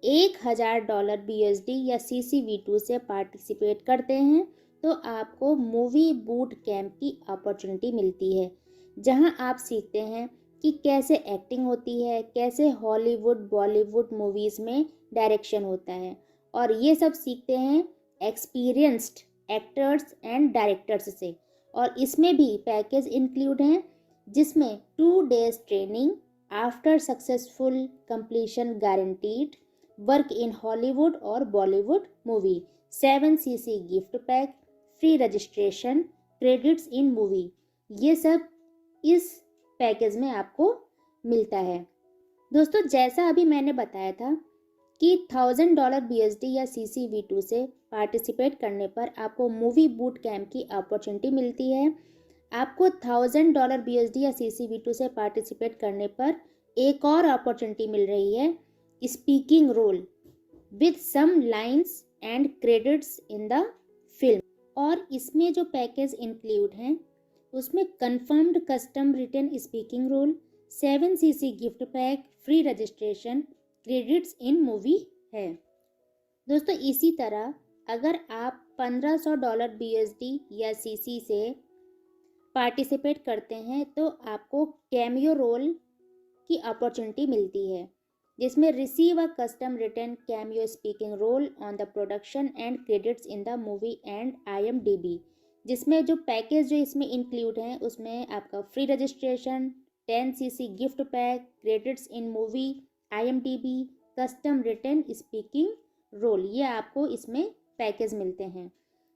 $1000 BUSD या CC-V2 से पार्टिसिपेट करते हैं तो आपको मूवी बूट कैंप की अपॉर्चुनिटी मिलती है, जहां आप सीखते हैं कि कैसे एक्टिंग होती है, कैसे हॉलीवुड बॉलीवुड मूवीज़ में डायरेक्शन होता है, और ये सब सीखते हैं एक्सपीरियंस्ड एक्टर्स एंड डायरेक्टर्स से। और इसमें भी पैकेज इंक्लूड हैं, जिसमें 2 days training after successful completion guaranteed, work in Hollywood और Bollywood movie, 7 CC gift pack, free registration, credits in movie, ये सब इस पैकेज में आपको मिलता है। दोस्तों, जैसा अभी मैंने बताया था कि $1000 BUSD या CC-V2 से पार्टिसिपेट करने पर आपको मूवी बूट कैंप की अपॉर्चुनिटी मिलती है। आपको $1000 BUSD या CC-V2 से पार्टिसिपेट करने पर एक और अपॉर्चुनिटी मिल रही है, speaking role with some lines and credits in the film। और इसमें जो पैकेज इंक्लूड हैं उसमें confirmed custom written speaking role, 7cc gift pack, free registration, credits in movie है। दोस्तों इसी तरह अगर आप $1500 BSD या CC से पार्टिसिपेट करते हैं तो आपको कैमियो रोल की अपॉर्चुनिटी मिलती है, जिसमें receive a custom written cameo speaking role on the production and credits in the movie and IMDb। जिसमें जो पैकेज जो इसमें इंक्लूड हैं उसमें आपका free registration, 10cc gift pack, credits in movie, IMDb, custom written speaking role, ये आपको इसमें पैकेज मिलते हैं।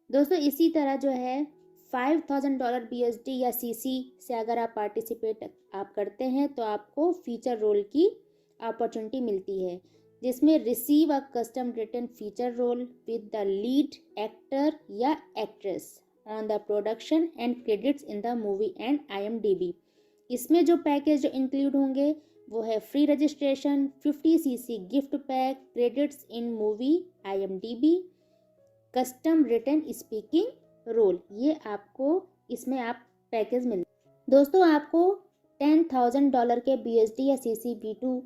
दोस्तों इसी तरह जो है $5000 BSD या CC से अगर आप पार्टिसिपेट आप करते हैं तो आपको फीचर रोल की अपॉर्चुनिटी मिलती है, जिसमें receive a custom written feature role with the lead actor या actress on the production and credits in the movie and IMDb। इसमें जो पैकेज जो इंक्लूड होंगे वो है free registration, 50cc gift pack, credits in movie, IMDb, custom written speaking role, ये आपको इसमें आप पैकेज मिल। दोस्तों आपको $10,000 के BSD या CC B2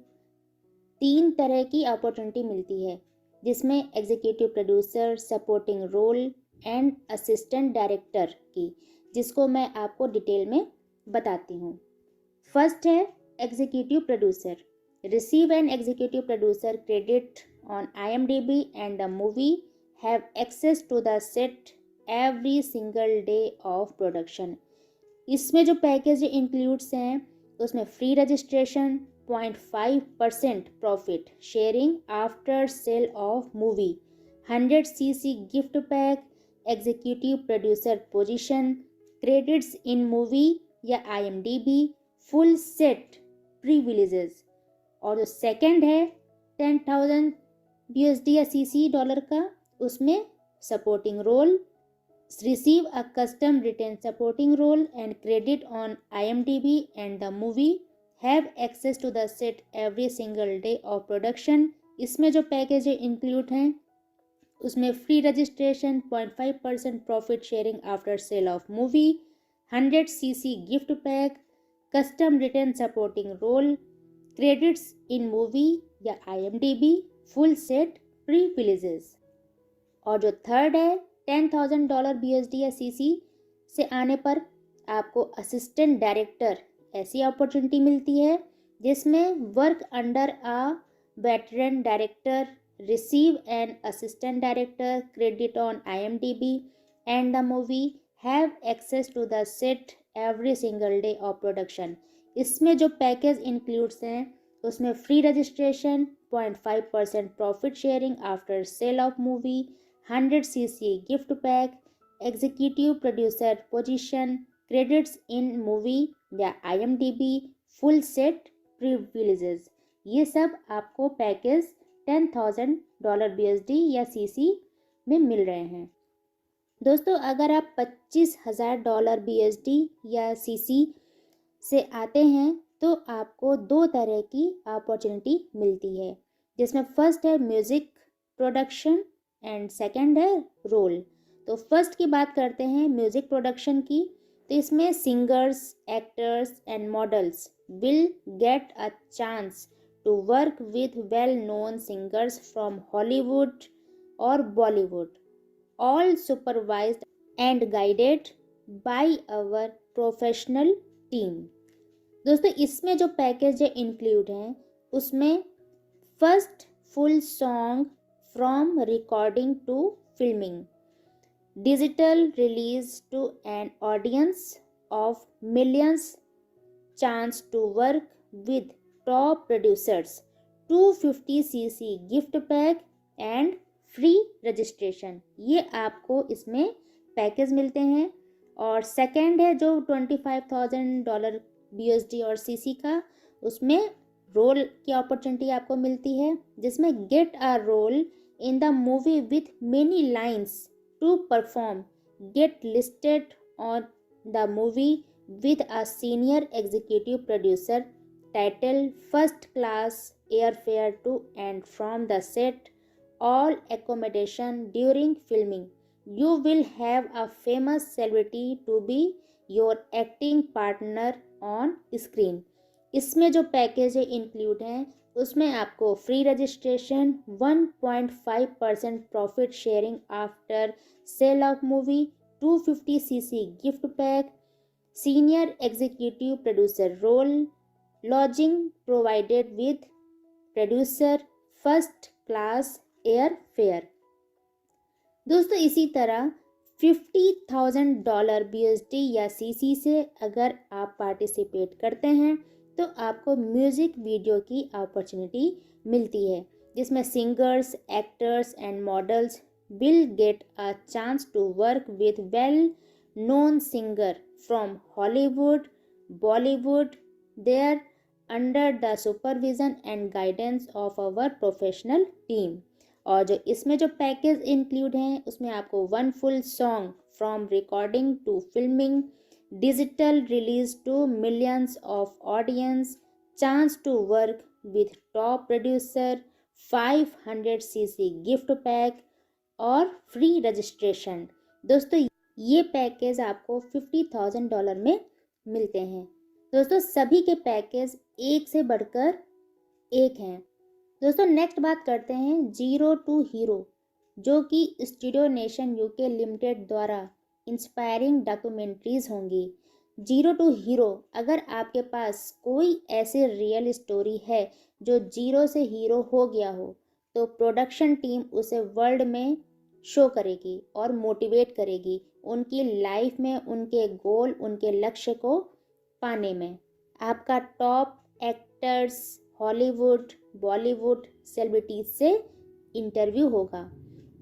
तीन तरह की अपॉर्चुनिटी मिलती है, जिसमें executive producer, supporting role and assistant director की, जिसको मैं आपको डिटेल में बताती हूँ। फर्स्ट है executive producer. Receive an executive producer credit on IMDb and the movie, have access to the set every single day of production. इसमें जो पैकेज इंक्लूड्स हैं उसमें free registration, 0.5% profit sharing after sale of movie, 100cc gift pack, executive producer position, credits in movie या IMDb, फुल सेट प्रिविलेजेस। और जो सेकंड है 10,000 BSD या CC डॉलर का, उसमें supporting role, receive a custom written supporting role and credit on IMDb and the movie, have access to the set every single day of production। इसमें जो पैकेज इंक्लूड हैं उसमें free registration, 0.5% profit sharing after sale of movie, 100cc gift pack, custom written supporting role, credits in movie या IMDb, फुल सेट प्रिविलेजेस। और जो थर्ड है $10,000 BSD या CC से आने पर आपको असिस्टेंट डायरेक्टर ऐसी अपॉर्चुनिटी मिलती है, जिसमें work under a veteran director, receive an assistant director credit on IMDb and the movie, have access to the set every single day of production. इसमें जो पैकेज इंक्लूड्स हैं उसमें free registration, 0.5% profit sharing after sale of movie, 100cc gift pack, executive producer position, credits in movie या IMDb, फुल सेट प्रिविलेजेस। ये सब आपको पैकेज $10,000 BSD या CC में मिल रहे हैं। दोस्तों अगर आप $25,000 BSD या CC से आते हैं तो आपको दो तरह की अपॉर्चुनिटी मिलती है, जिसमें फर्स्ट है म्यूजिक प्रोडक्शन एंड सेकंड है रोल। तो फर्स्ट की बात करते हैं म्यूजिक प्रोडक्शन की, तो इसमें singers, actors and models will get a chance to work with well known singers from Hollywood और Bollywood, all supervised and guided by our professional team. दोस्तों इसमें जो पैकेज इंक्लूड हैं उसमें first full song from recording to filming, digital release to an audience of millions, chance to work with top producers, 250cc gift pack and free registration, ये आपको इसमें पैकेज मिलते हैं। और सेकंड है जो $25,000 BSD और CC का, उसमें रोल की अपॉर्चुनिटी आपको मिलती है, जिसमें get a role in the movie with many lines to perform, get listed on the movie with a senior executive producer, title first class airfare to and from the set, all accommodation during filming. You will have a famous celebrity to be your acting partner on screen. इसमें जो पैकेज इंक्लूड हैं उसमें आपको free registration, 1.5% profit sharing after sale of movie, 250cc gift pack, senior executive producer role, lodging provided with producer, first class air fare. दोस्तों इसी तरह $50,000 BSD या CC से अगर आप पार्टिसिपेट करते हैं तो आपको म्यूजिक वीडियो की अपॉर्चुनिटी मिलती है, जिसमें singers, actors and models will get a chance to work with well known singer from Hollywood, Bollywood, there under the supervision and guidance of our professional team. और जो इसमें जो पैकेज इंक्लूड हैं उसमें आपको 1 full song from recording to filming, digital release to millions of audience, chance to work with top producer, 500cc gift pack और फ्री रजिस्ट्रेशन। दोस्तों ये पैकेज आपको $50,000 में मिलते हैं। दोस्तों सभी के पैकेज एक से बढ़कर एक हैं। दोस्तों नेक्स्ट बात करते हैं जीरो टू हीरो, जो कि स्टूडियो नेशन यूके लिमिटेड द्वारा इंस्पायरिंग डॉक्यूमेंट्रीज होंगी। जीरो टू हीरो, अगर आपके पास कोई ऐसे रियल स्टोरी है जो जीरो से हीरो हो गया हो तो प्रोडक्शन टीम उसे वर्ल्ड में शो करेगी और मोटिवेट करेगी उनकी लाइफ में उनके गोल, उनके लक्ष्य को पाने में। आपका top actors, Hollywood, Bollywood celebrities से इंटरव्यू होगा।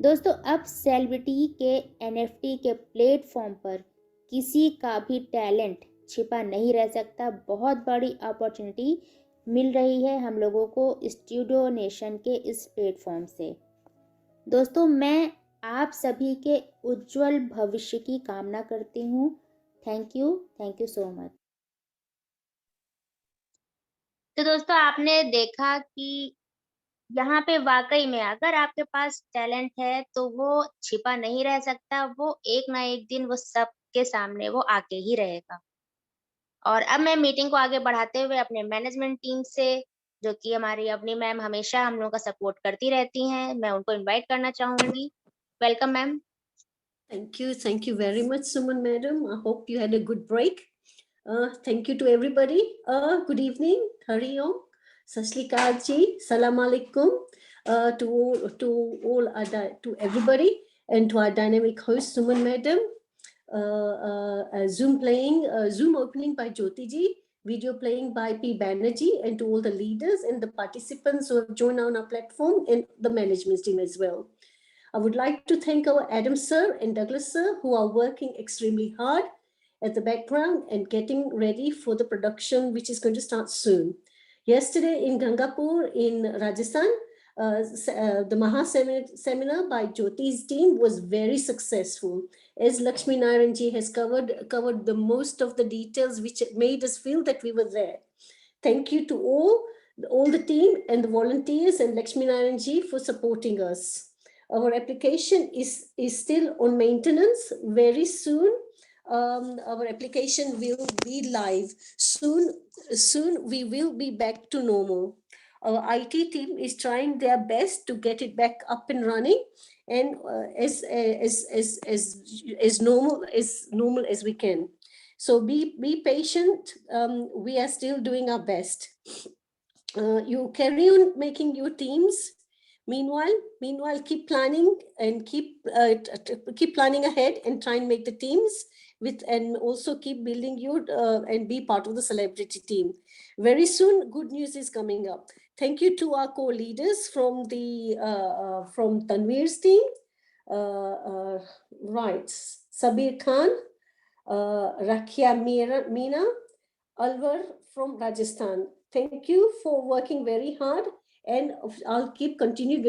दोस्तों अब सेलिब्रिटी के NFT के प्लेटफॉर्म पर किसी का भी टैलेंट छिपा नहीं रह सकता। बहुत बड़ी अपॉर्चुनिटी मिल रही है हम लोगों को स्टूडियो नेशन के इस प्लेटफॉर्म से। दोस्तों मैं आप सभी के उज्जवल भविष्य की कामना करती हूँ। Thank you so much. तो दोस्तों आपने देखा कि यहाँ पे वाकई में अगर आपके पास टैलेंट है तो वो छिपा नहीं रह सकता, वो एक ना एक दिन वो सबके सामने वो आके ही रहेगा। और अब मैं मीटिंग को आगे बढ़ाते हुए अपने मैनेजमेंट टीम से, जो कि हमारी अवनी मैम हमेशा हम लोगों का सपोर्ट करती रहती हैं, मैं उनको इनवाइट करना चाहूंगी। Welcome ma'am. Thank you very much, Suman madam. I hope you had a good break. Thank you to everybody. Good evening, Hari Om, Sat Shri Akal ji, Salam Alaikum to everybody, and to our dynamic host Suman madam. Zoom opening by Jyoti ji, video playing by P. Banerjee, and to all the leaders and the participants who have joined on our platform and the management team as well. I would like to thank our Adam sir and Douglas sir, who are working extremely hard at the background and getting ready for the production, which is going to start soon. Yesterday in Gangapur in Rajasthan, the Maha seminar by Jyoti's team was very successful, as Lakshmi Narayan ji has covered the most of the details, which made us feel that we were there. Thank you to all the team and the volunteers and Lakshmi Narayan ji for supporting us. Our application is still on maintenance. Very soon, our application will be live. Soon we will be back to normal. Our IT team is trying their best to get it back up and running, and as normal as we can. So be patient. We are still doing our best. You carry on making your teams. Meanwhile, keep planning and keep planning ahead and try and make the teams and also keep building your and be part of the celebrity team. Very soon, good news is coming up. Thank you to our co-leaders from the from Tanveer's team, right? Sabir Khan, Rakhia Meena, Alwar from Rajasthan. Thank you for working very hard. And I'll continue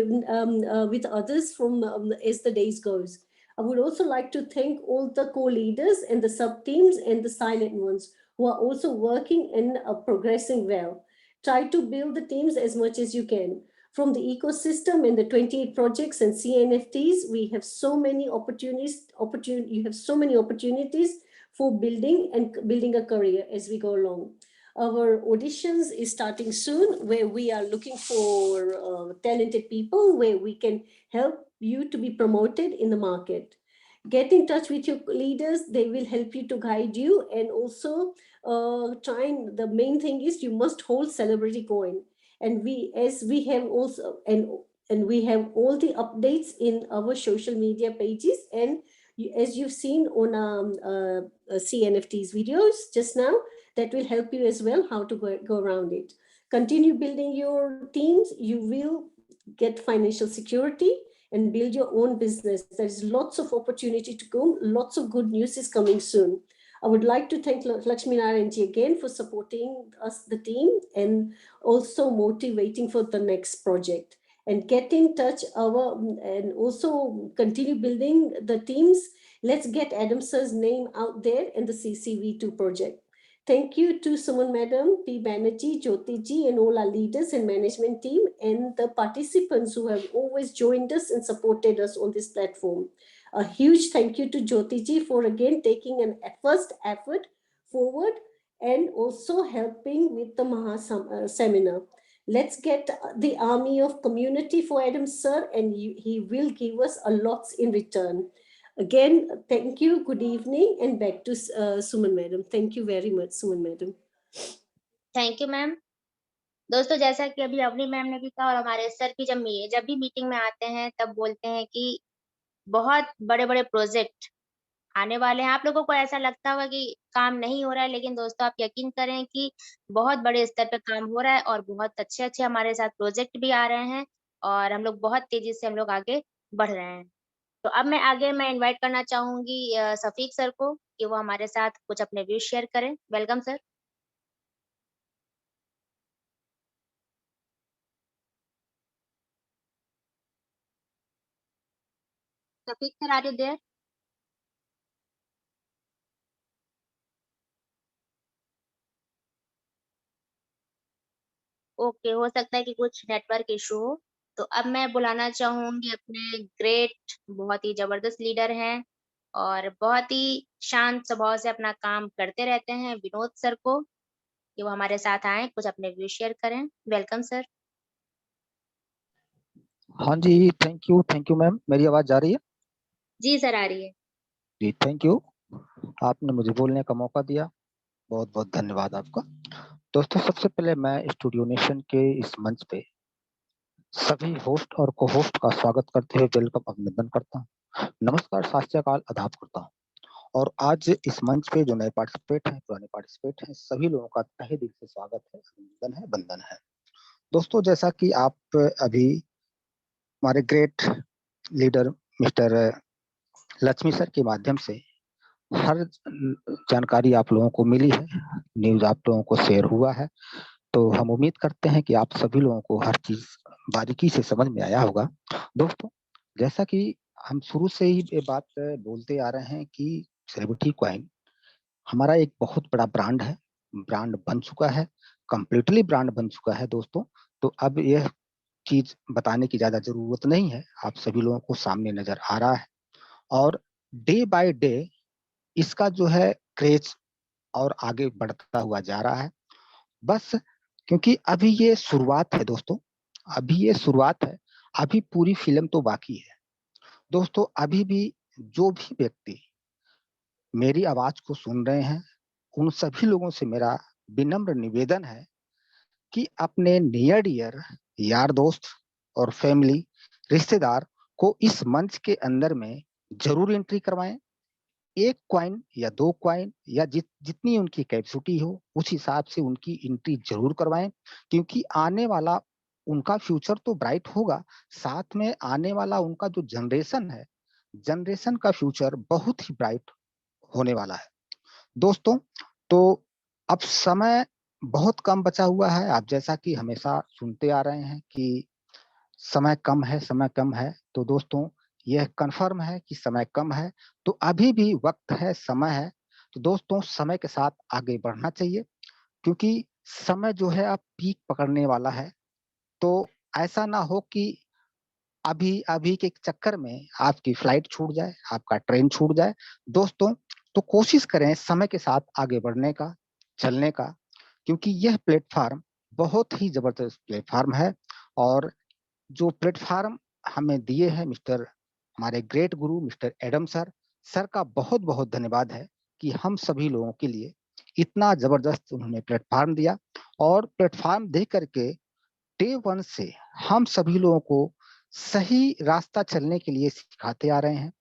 with others from as the days goes. I would also like to thank all the co-leaders and the sub-teams and the silent ones who are also working and progressing well. Try to build the teams as much as you can. From the ecosystem and the 28 projects and CNFTs, we have so many opportunities. You have so many opportunities for building a career as we go along. Our auditions is starting soon, where we are looking for talented people, where we can help you to be promoted in the market. Get in touch with your leaders. They will help you to guide you. And also the main thing is you must hold celebrity coin. And we have also, and we have all the updates in our social media pages. And as you've seen on CNFT's videos just now, that will help you as well how to go around it. Continue building your teams. You will get financial security and build your own business. There's lots of opportunity to go. Lots of good news is coming soon. I would like to thank Lakshmi Narayan ji again for supporting us, the team, and also motivating for the next project. And get in touch and also continue building the teams. Let's get Adam sir's name out there in the CCV2 project. Thank you to Suman Madam, P. Banerjee, Jyoti ji, and all our leaders and management team, and the participants who have always joined us and supported us on this platform. A huge thank you to Jyoti ji for again taking an first effort forward and also helping with the seminar. Let's get the army of community for Adam sir, and he will give us a lot in return. Again, thank you, good evening, and back to Suman Madam. Thank you very much, Suman Madam. Thank you ma'am. दोस्तों, जैसा कि अभी अवनी मैम ने भी कहा और हमारे सर भी जब भी मीटिंग में आते हैं तब बोलते हैं कि बहुत बड़े-बड़े प्रोजेक्ट आने वाले हैं। आप लोगों को ऐसा लगता होगा कि काम नहीं हो रहा है, लेकिन दोस्तों आप यकीन करें कि बहुत बड़े स्तर पे काम हो रहा है और बहुत अच्छे-अच्छे हमारे साथ प्रोजेक्ट भी आ रहे हैं और हम लोग बहुत तेज़ी से आगे बढ़ रहे हैं। तो अब मैं इनवाइट करना चाहूँगी सफीक सर को कि वो हमारे साथ कुछ अपने व्यूज़ शेयर करें। Welcome sir. Safiq sir, are you there? Okay, हो सकता है कि कुछ नेटवर्क इश्यू हो। तो अब मैं बुलाना चाहूँगी अपने ग्रेट, बहुत ही ज़बरदस्त लीडर हैं और बहुत ही शांत स्वभाव से अपना काम करते रहते हैं, विनोद सर को, कि वो हमारे साथ आएँ, कुछ अपने व्यूज़ शेयर करें। Welcome sir. हाँ जी, थैंक यू मैम। मेरी आवाज जा रही है? जी सर, आ रही है। जी, थैंक यू। आपने मुझे बोलने का मौका दिया, बहुत बहुत धन्यवाद आपका। दोस्तों, सबसे पहले मैं स्टूडियो नेशन के इस मंच पे सभी होस्ट और को होस्ट का स्वागत करते हुए वेलकम अभिनंदन करता हूँ, नमस्कार, सत श्री अकाल, आदाब करता हूँ। और आज इस मंच पे जो नए पार्टिसिपेट हैं, पुराने पार्टिसिपेट हैं, सभी लोगों का तहे दिल से स्वागत है, अभिनंदन है, वंदन है। दोस्तों, जैसा कि आप अभी हमारे great leader mister Lakshmi sir के माध्यम से हर जानकारी आप लोगों को मिली है, न्यूज आप लोगों को शेयर हुआ है, तो हम उम्मीद करते हैं कि आप सभी लोगों को हर चीज बारीकी से समझ में आया होगा। दोस्तों, जैसा कि हम शुरू से ही ये बात बोलते आ रहे हैं कि सेलिब्रिटी कॉइन हमारा एक बहुत बड़ा ब्रांड है, ब्रांड बन चुका है, कंप्लीटली ब्रांड बन चुका है दोस्तों। तो अब यह चीज बताने की ज्यादा जरूरत नहीं है, आप सभी लोगों को सामने नजर आ रहा है और डे बाय डे इसका जो है क्रेज और आगे बढ़ता हुआ जा रहा है। बस क्योंकि अभी ये शुरुआत है दोस्तों, अभी ये शुरुआत है, अभी पूरी फिल्म तो बाकी है। दोस्तों, अभी भी जो भी व्यक्ति मेरी आवाज को सुन रहे हैं, उन सभी लोगों से मेरा विनम्र निवेदन है कि अपने नियर डियर यार दोस्त और फैमिली रिश्तेदार को इस मंच के अंदर में जरूर एंट्री करवाएं। 1 कॉइन या 2 कॉइन या जितनी उनकी कैपेसिटी हो उस हिसाब से उनकी एंट्री जरूर करवाएं, क्योंकि आने वाला उनका फ्यूचर तो ब्राइट होगा, साथ में आने वाला उनका जो जनरेशन है, जनरेशन का फ्यूचर बहुत ही ब्राइट होने वाला है। दोस्तों, तो अब समय बहुत कम बचा हुआ है। आप जैसा कि हमेशा सुनते आ रहे हैं कि समय कम है, समय कम है, तो दोस्तों यह कन्फर्म है कि समय कम है, तो अभी भी वक्त है, समय है। तो दोस्तों, समय के साथ आगे बढ़ना चाहिए, क्योंकि समय जो है अब पीक पकड़ने वाला है, तो ऐसा ना हो कि अभी के चक्कर में आपकी फ्लाइट छूट जाए, आपका ट्रेन छूट जाए। दोस्तों, तो कोशिश करें समय के साथ आगे बढ़ने का, चलने का, क्योंकि यह प्लेटफ़ॉर्म बहुत ही ज़बरदस्त प्लेटफ़ॉर्म है और जो प्लेटफ़ॉर्म हमें दिए हैं हमारे ग्रेट गुरु मिस्टर एडम सर का बहुत-बहुत धन्यवाद है कि हम सभी लोगों के लिए इतना ज़बरदस्त उन्होंने प्लेटफ़ॉर्म दिया और प्लेटफ़ॉर्म दे कर के डे 1 से हम सभी लोगों को सही रास्ता चलने के लिए सिखाते आ रहे हैं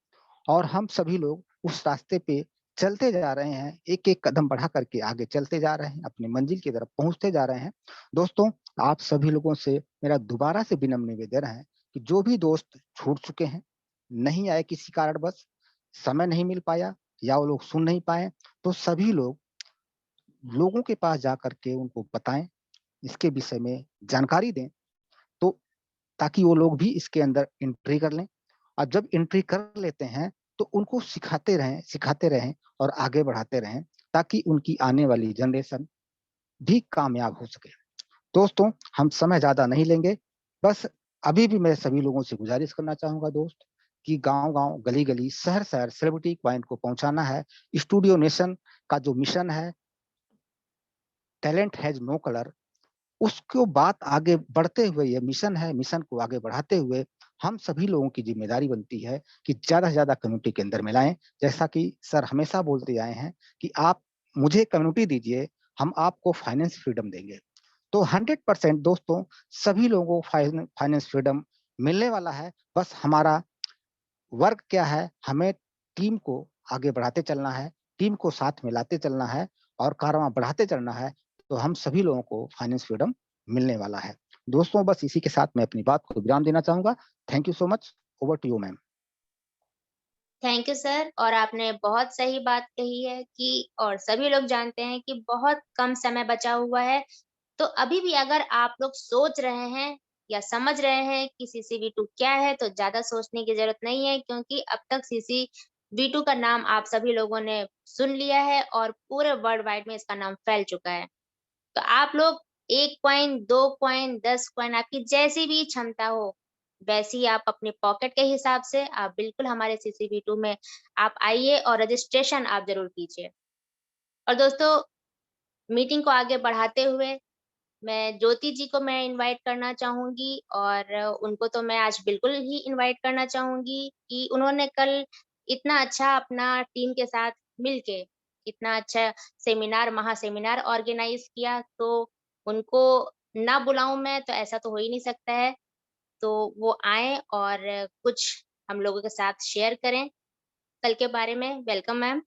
और हम सभी लोग उस रास्ते पे चलते जा रहे हैं, एक-एक कदम बढ़ा करके आगे चलते जा रहे हैं, अपनी मंजिल की तरफ पहुँचते जा रहे हैं। दोस्तों, आप सभी लोगों से मेरा दोबारा से विनम्र निवेदन है कि जो भी दोस्त छूट चुके हैं, नहीं आए किसी कारणवश, समय नहीं मिल पाया या वो लोग सुन नहीं पाए, तो सभी लोगों के पास जा कर के उनको बताएँ, इसके विषय में जानकारी दें, तो ताकि वो लोग भी इसके अंदर एंट्री कर लें और जब एंट्री कर लेते हैं, तो उनको सिखाते रहें और आगे बढ़ाते रहें, ताकि उनकी आने वाली जनरेशन भी कामयाब हो सके। दोस्तों, हम समय ज़्यादा नहीं लेंगे, बस अभी भी मैं सभी लोगों से गुज़ारिश करना चाहूँगा दोस्त, कि गाँव-गाँव, गली-गली, शहर-शहर सेलिब्रिटी पॉइंट को पहुँचाना है। स्टूडियो नेशन का जो मिशन है, टैलेंट हैज़ नो कलर, उसको बात आगे बढ़ते हुए ये मिशन है, मिशन को आगे बढ़ाते हुए हम सभी लोगों की ज़िम्मेदारी बनती है कि ज़्यादा से ज़्यादा कम्युनिटी के अंदर मिलाएँ। जैसा कि सर हमेशा बोलते आए हैं कि आप मुझे कम्युनिटी दीजिए, हम आपको फाइनेंस फ्रीडम देंगे। तो 100% दोस्तों, सभी लोगों को फाइनेंस फ्रीडम मिलने वाला है। बस हमारा वर्क क्या है, हमें टीम को आगे बढ़ाते चलना है, टीम को साथ में लाते चलना है और कारवां बढ़ाते चलना है, तो हम सभी लोगों को फाइनेंस फ्रीडम मिलने वाला है। दोस्तों, बस इसी के साथ मैं अपनी बात को विराम देना चाहूँगा। Thank you so much. Over to you ma'am. Thank you sir. और आपने बहुत सही बात कही है कि और सभी लोग जानते हैं कि बहुत कम समय बचा हुआ है। तो अभी भी अगर आप लोग सोच रहे हैं या समझ रहे हैं कि सीसीवी2 क्या है, तो ज़्यादा सोचने की ज़रूरत नहीं है, क्योंकि अब तक सीसीवी2 का नाम आप सभी लोगों ने सुन लिया है और पूरे वर्ल्ड वाइड में इसका नाम फैल चुका है। तो आप लोग 1 कॉइन, 2 कॉइन, 10 कॉइन, आपकी जैसी भी क्षमता हो, वैसे ही आप अपने पॉकेट के हिसाब से आप बिल्कुल हमारे सीसीवी2 में आप आइए और रजिस्ट्रेशन आप ज़रूर कीजिए। और दोस्तों, मीटिंग को आगे बढ़ाते हुए मैं ज्योति जी को मैं इनवाइट करना चाहूँगी और उनको तो मैं आज बिल्कुल ही इनवाइट करना चाहूँगी कि उन्होंने कल इतना अच्छा अपना टीम के साथ मिलके इतना अच्छा महासेमिनार ऑर्गेनाइज़ किया, तो उनको ना बुलाऊँ मैं तो ऐसा तो हो ही नहीं सकता है। तो वो आएँ और कुछ हम लोगों के साथ शेयर करें कल के बारे में। Welcome ma'am.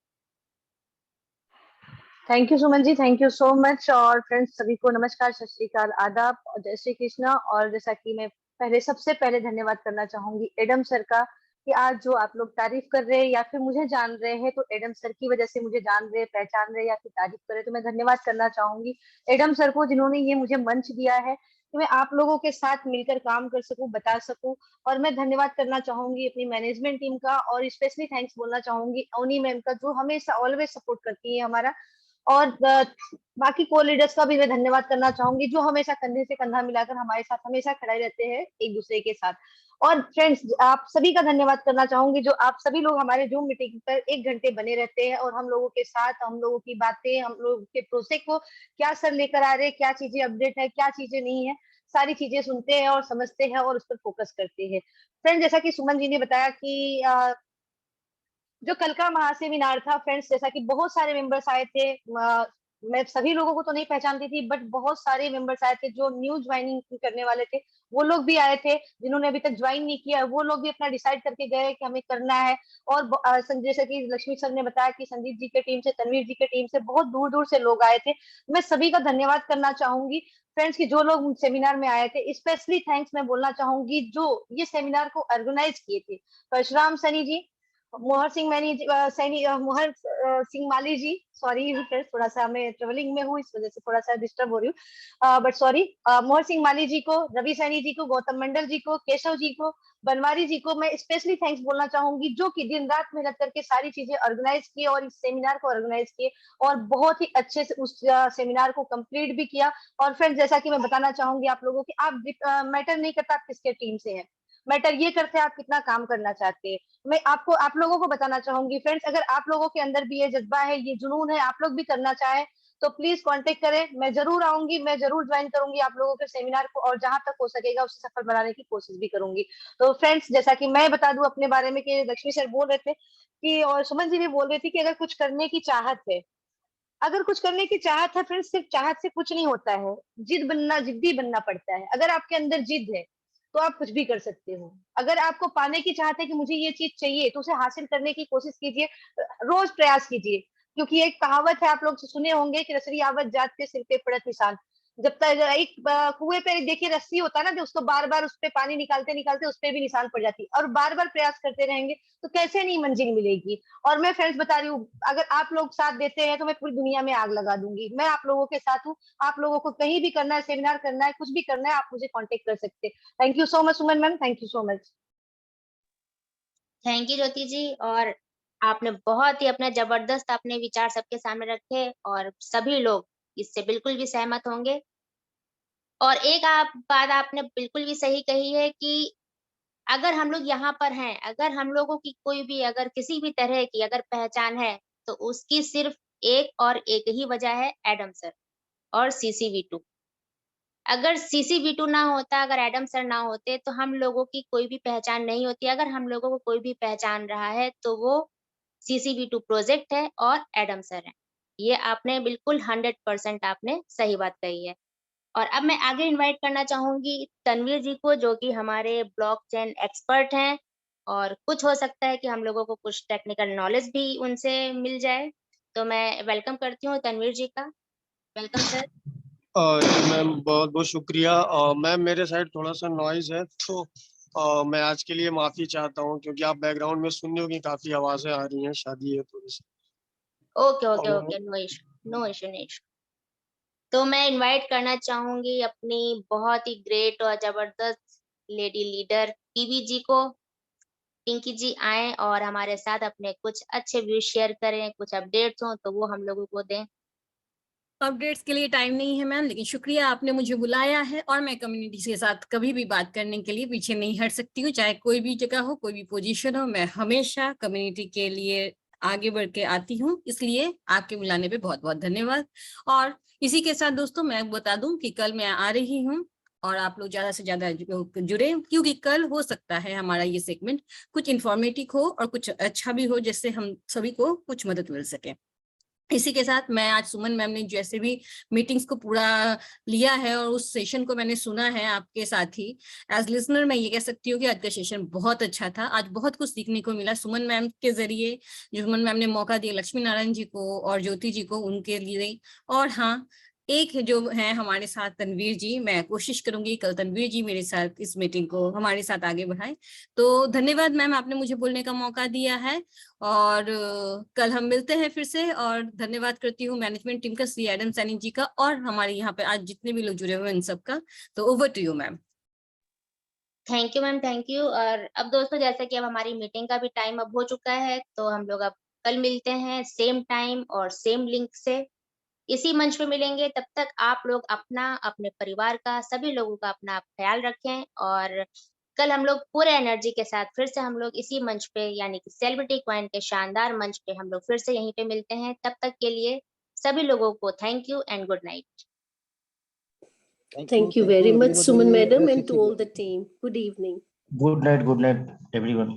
Thank you Suman ji, thank you so much. और फ्रेंड्स सभी को नमस्कार, सत श्री अकाल, आदाब और जय श्री कृष्णा। और जैसा कि मैं सबसे पहले धन्यवाद करना चाहूंगी एडम सर का, कि आज जो आप लोग तारीफ कर रहे हैं या फिर मुझे जान रहे हैं, तो एडम सर की वजह से मुझे जान रहे, पहचान रहे या फिर तारीफ कर रहे, तो मैं धन्यवाद करना चाहूंगी एडम सर को, जिन्होंने ये मुझे मंच दिया है कि मैं आप लोगों के साथ मिलकर काम कर सकूं, बता सकूं। और मैं धन्यवाद करना चाहूंगी अपनी मैनेजमेंट टीम का, और स्पेशली थैंक्स बोलना चाहूंगी अवनी मैम का, जो हमेशा ऑलवेज सपोर्ट करती है हमारा। और बाकी को लीडर्स का भी मैं धन्यवाद करना चाहूंगी, जो हमेशा कंधे से कंधा मिलाकर हमारे साथ हमेशा खड़े रहते हैं एक दूसरे के साथ। और फ्रेंड्स, आप सभी का धन्यवाद करना चाहूंगी, जो आप सभी लोग हमारे जूम मीटिंग पर 1 घंटे बने रहते हैं और हम लोगों के साथ, हम लोगों की बातें, हम लोगों के प्रोजेक्ट को क्या सर लेकर आ रहे हैं, क्या चीजें अपडेट है, क्या चीजें नहीं है, सारी चीजें सुनते हैं और समझते हैं और उस पर फोकस करते हैं। फ्रेंड्स, जैसा कि सुमन जी ने बताया कि जो कल का महासेमिनार था फ्रेंड्स, जैसा कि बहुत सारे मेंबर्स आए थे, मैं सभी लोगों को तो नहीं पहचानती थी, बट बहुत सारे मेंबर्स आए थे जो न्यू ज्वाइनिंग करने वाले थे। वो लोग भी आए थे, जिन्होंने अभी तक ज्वाइन नहीं किया, वो लोग भी अपना डिसाइड करके गए कि हमें करना है। और जैसे कि लक्ष्मी सर ने बताया कि संदीप जी के टीम से, तनवीर जी के टीम से बहुत दूर दूर से लोग आए थे। मैं सभी का धन्यवाद करना चाहूंगी फ्रेंड्स, की जो लोग सेमिनार में आए थे। स्पेशली थैंक्स मैं बोलना चाहूंगी जो ये सेमिनार को ऑर्गेनाइज किए थे, परशुराम सनी जी, मोहर सिंह मोहर सिंह माली जी, सॉरी फ्रेंड्स, थोड़ा सा मैं ट्रेवलिंग में हूँ, इस वजह से थोड़ा सा डिस्टर्ब हो रही हूँ, बट सॉरी। मोहर सिंह माली जी को, रवि सैनी जी को, गौतम मंडल जी को, केशव जी को, बनवारी जी को मैं स्पेशली थैंक्स बोलना चाहूंगी, जो कि दिन रात मेहनत करके सारी चीजें ऑर्गेनाइज किए और इस सेमिनार को ऑर्गेनाइज किए और बहुत ही अच्छे से उस सेमिनार को कंप्लीट भी किया। और फ्रेंड्स, जैसा कि मैं बताना चाहूंगी आप लोगों की, आप मैटर नहीं करता आप किसके टीम से हैं, मैटर ये करते हैं आप कितना काम करना चाहते हैं। मैं आप लोगों को बताना चाहूंगी फ्रेंड्स, अगर आप लोगों के अंदर भी ये जज्बा है, ये जुनून है, आप लोग भी करना चाहें तो प्लीज कांटेक्ट करें, मैं जरूर आऊंगी, मैं जरूर ज्वाइन करूंगी आप लोगों के सेमिनार को, और जहां तक हो सकेगा उसे सफल बनाने की कोशिश भी करूंगी। तो फ्रेंड्स, जैसा कि मैं बता दूं अपने बारे में कि लक्ष्मी सर बोल रहे थे कि, और सुमन जी भी बोल रही थी कि अगर कुछ करने की चाहत है, अगर कुछ करने की चाहत है फ्रेंड्स, सिर्फ चाहत से कुछ नहीं होता है, जिद्दी बनना पड़ता है। अगर आपके अंदर जिद है तो आप कुछ भी कर सकते हो। अगर आपको पाने की चाहत है कि मुझे ये चीज चाहिए, तो उसे हासिल करने की कोशिश कीजिए, रोज प्रयास कीजिए। क्योंकि एक कहावत है, आप लोग सुने होंगे कि रसरी आवत जात के सिर पे पड़त निशान। जब तक एक कुएं पे देखिए रस्सी होता है ना, जो उसको बार बार उस पे पानी निकालते निकालते उस पे भी निशान पड़ जाती है, और बार बार प्रयास करते रहेंगे तो कैसे नहीं मंजिल मिलेगी। और मैं फ्रेंड्स बता रही हूँ, अगर आप लोग साथ देते हैं तो मैं पूरी दुनिया में आग लगा दूंगी। मैं आप लोगों के साथ हूँ, आप लोगों को कहीं भी करना है, सेमिनार करना है, कुछ भी करना है, आप मुझे कांटेक्ट कर सकते हैं। Thank you so much Suman ma'am, thank you so much. Thank you Jyoti ji. और आपने बहुत ही अपने जबरदस्त अपने विचार सबके सामने रखे और सभी लोग इससे बिल्कुल भी सहमत होंगे। और एक बात आपने बिल्कुल भी सही कही है कि अगर हम लोग यहाँ पर हैं, अगर हम लोगों की कोई भी अगर किसी भी तरह की अगर पहचान है, तो उसकी सिर्फ एक और एक ही वजह है, एडम सर और सीसीवी2। अगर सीसीवी2 ना होता, अगर एडम सर ना होते, तो हम लोगों की कोई भी पहचान नहीं होती। अगर हम लोगों को कोई भी पहचान रहा है, तो वो सीसीवी2 प्रोजेक्ट है और एडम सर हैं। ये आपने बिल्कुल 100% आपने सही बात कही है। और अब मैं आगे इनवाइट करना चाहूँगी तनवीर जी को, जो कि हमारे ब्लॉकचेन एक्सपर्ट हैं, और कुछ हो सकता है कि हम लोगों को कुछ टेक्निकल नॉलेज भी उनसे मिल जाए। तो मैं वेलकम करती हूँ तनवीर जी का। Welcome sir. जी मैम, बहुत बहुत शुक्रिया। मैम, मेरे साइड थोड़ा सा नॉइज है, तो मैं आज के लिए माफ़ी चाहता हूँ, क्योंकि आप बैकग्राउंड में सुन रहे हो कि काफ़ी आवाज़ें आ रही हैं, शादी है थोड़ी सी। ओके, ओके, और okay. No issue, no issue, no issue. तो मैं इनवाइट करना चाहूँगी अपनी बहुत ही ग्रेट और ज़बरदस्त लेडी लीडर टीवी जी को। पिंकी जी आएँ और हमारे साथ अपने कुछ अच्छे व्यूज़ शेयर करें, कुछ अपडेट्स हों तो वो हम लोगों को दें। अपडेट्स के लिए टाइम नहीं है मैम, लेकिन शुक्रिया आपने मुझे बुलाया है, और मैं कम्युनिटी के साथ कभी भी बात करने के लिए पीछे नहीं हट सकती हूँ। चाहे कोई भी जगह हो, कोई भी पोजीशन हो, मैं हमेशा कम्युनिटी के लिए आगे बढ़ के आती हूँ। इसलिए आपके बुलाने पे बहुत बहुत धन्यवाद। और इसी के साथ दोस्तों मैं बता दूं कि कल मैं आ रही हूँ, और आप लोग ज्यादा से ज्यादा जुड़े, क्योंकि कल हो सकता है हमारा ये सेगमेंट कुछ इंफॉर्मेटिव हो और कुछ अच्छा भी हो, जिससे हम सभी को कुछ मदद मिल सके। इसी के साथ मैं आज सुमन मैम ने जैसे भी मीटिंग्स को पूरा लिया है और उस सेशन को मैंने सुना है आपके साथ ही, एज लिसनर मैं ये कह सकती हूँ कि आज का सेशन बहुत अच्छा था। आज बहुत कुछ सीखने को मिला सुमन मैम के जरिए, जो सुमन मैम ने मौका दिया लक्ष्मी नारायण जी को और ज्योति जी को, उनके लिए। और हाँ, एक जो है हमारे साथ तनवीर जी, मैं कोशिश करूंगी कल तनवीर जी मेरे साथ इस मीटिंग को हमारे साथ आगे बढ़ाएं। तो धन्यवाद मैम, आपने मुझे बोलने का मौका दिया है, और कल हम मिलते हैं फिर से। और धन्यवाद करती हूँ मैनेजमेंट टीम का, श्री एडम सैनी जी का, और हमारे यहाँ पे आज जितने भी लोग जुड़े हुए हैं इन सबका। तो over to you ma'am. Thank you ma'am, thank you. और अब दोस्तों, जैसा कि अब हमारी मीटिंग का भी टाइम अब हो चुका है, तो हम लोग अब कल मिलते हैं सेम टाइम और सेम लिंक से। इसी मंच पे मिलेंगे। तब तक आप लोग अपना, अपने परिवार का, सभी लोगों का अपना आप ख्याल रखें। और कल हम लोग पूरे एनर्जी के साथ फिर से हम लोग इसी मंच पे, यानी कि सेलिब्रिटी क्वाइन के शानदार मंच पे हम लोग फिर से यहीं पे मिलते हैं। तब तक के लिए सभी लोगों को thank you and good night. Thank you very much, Suman Madam, and to all the team. Good evening. Good night, everyone.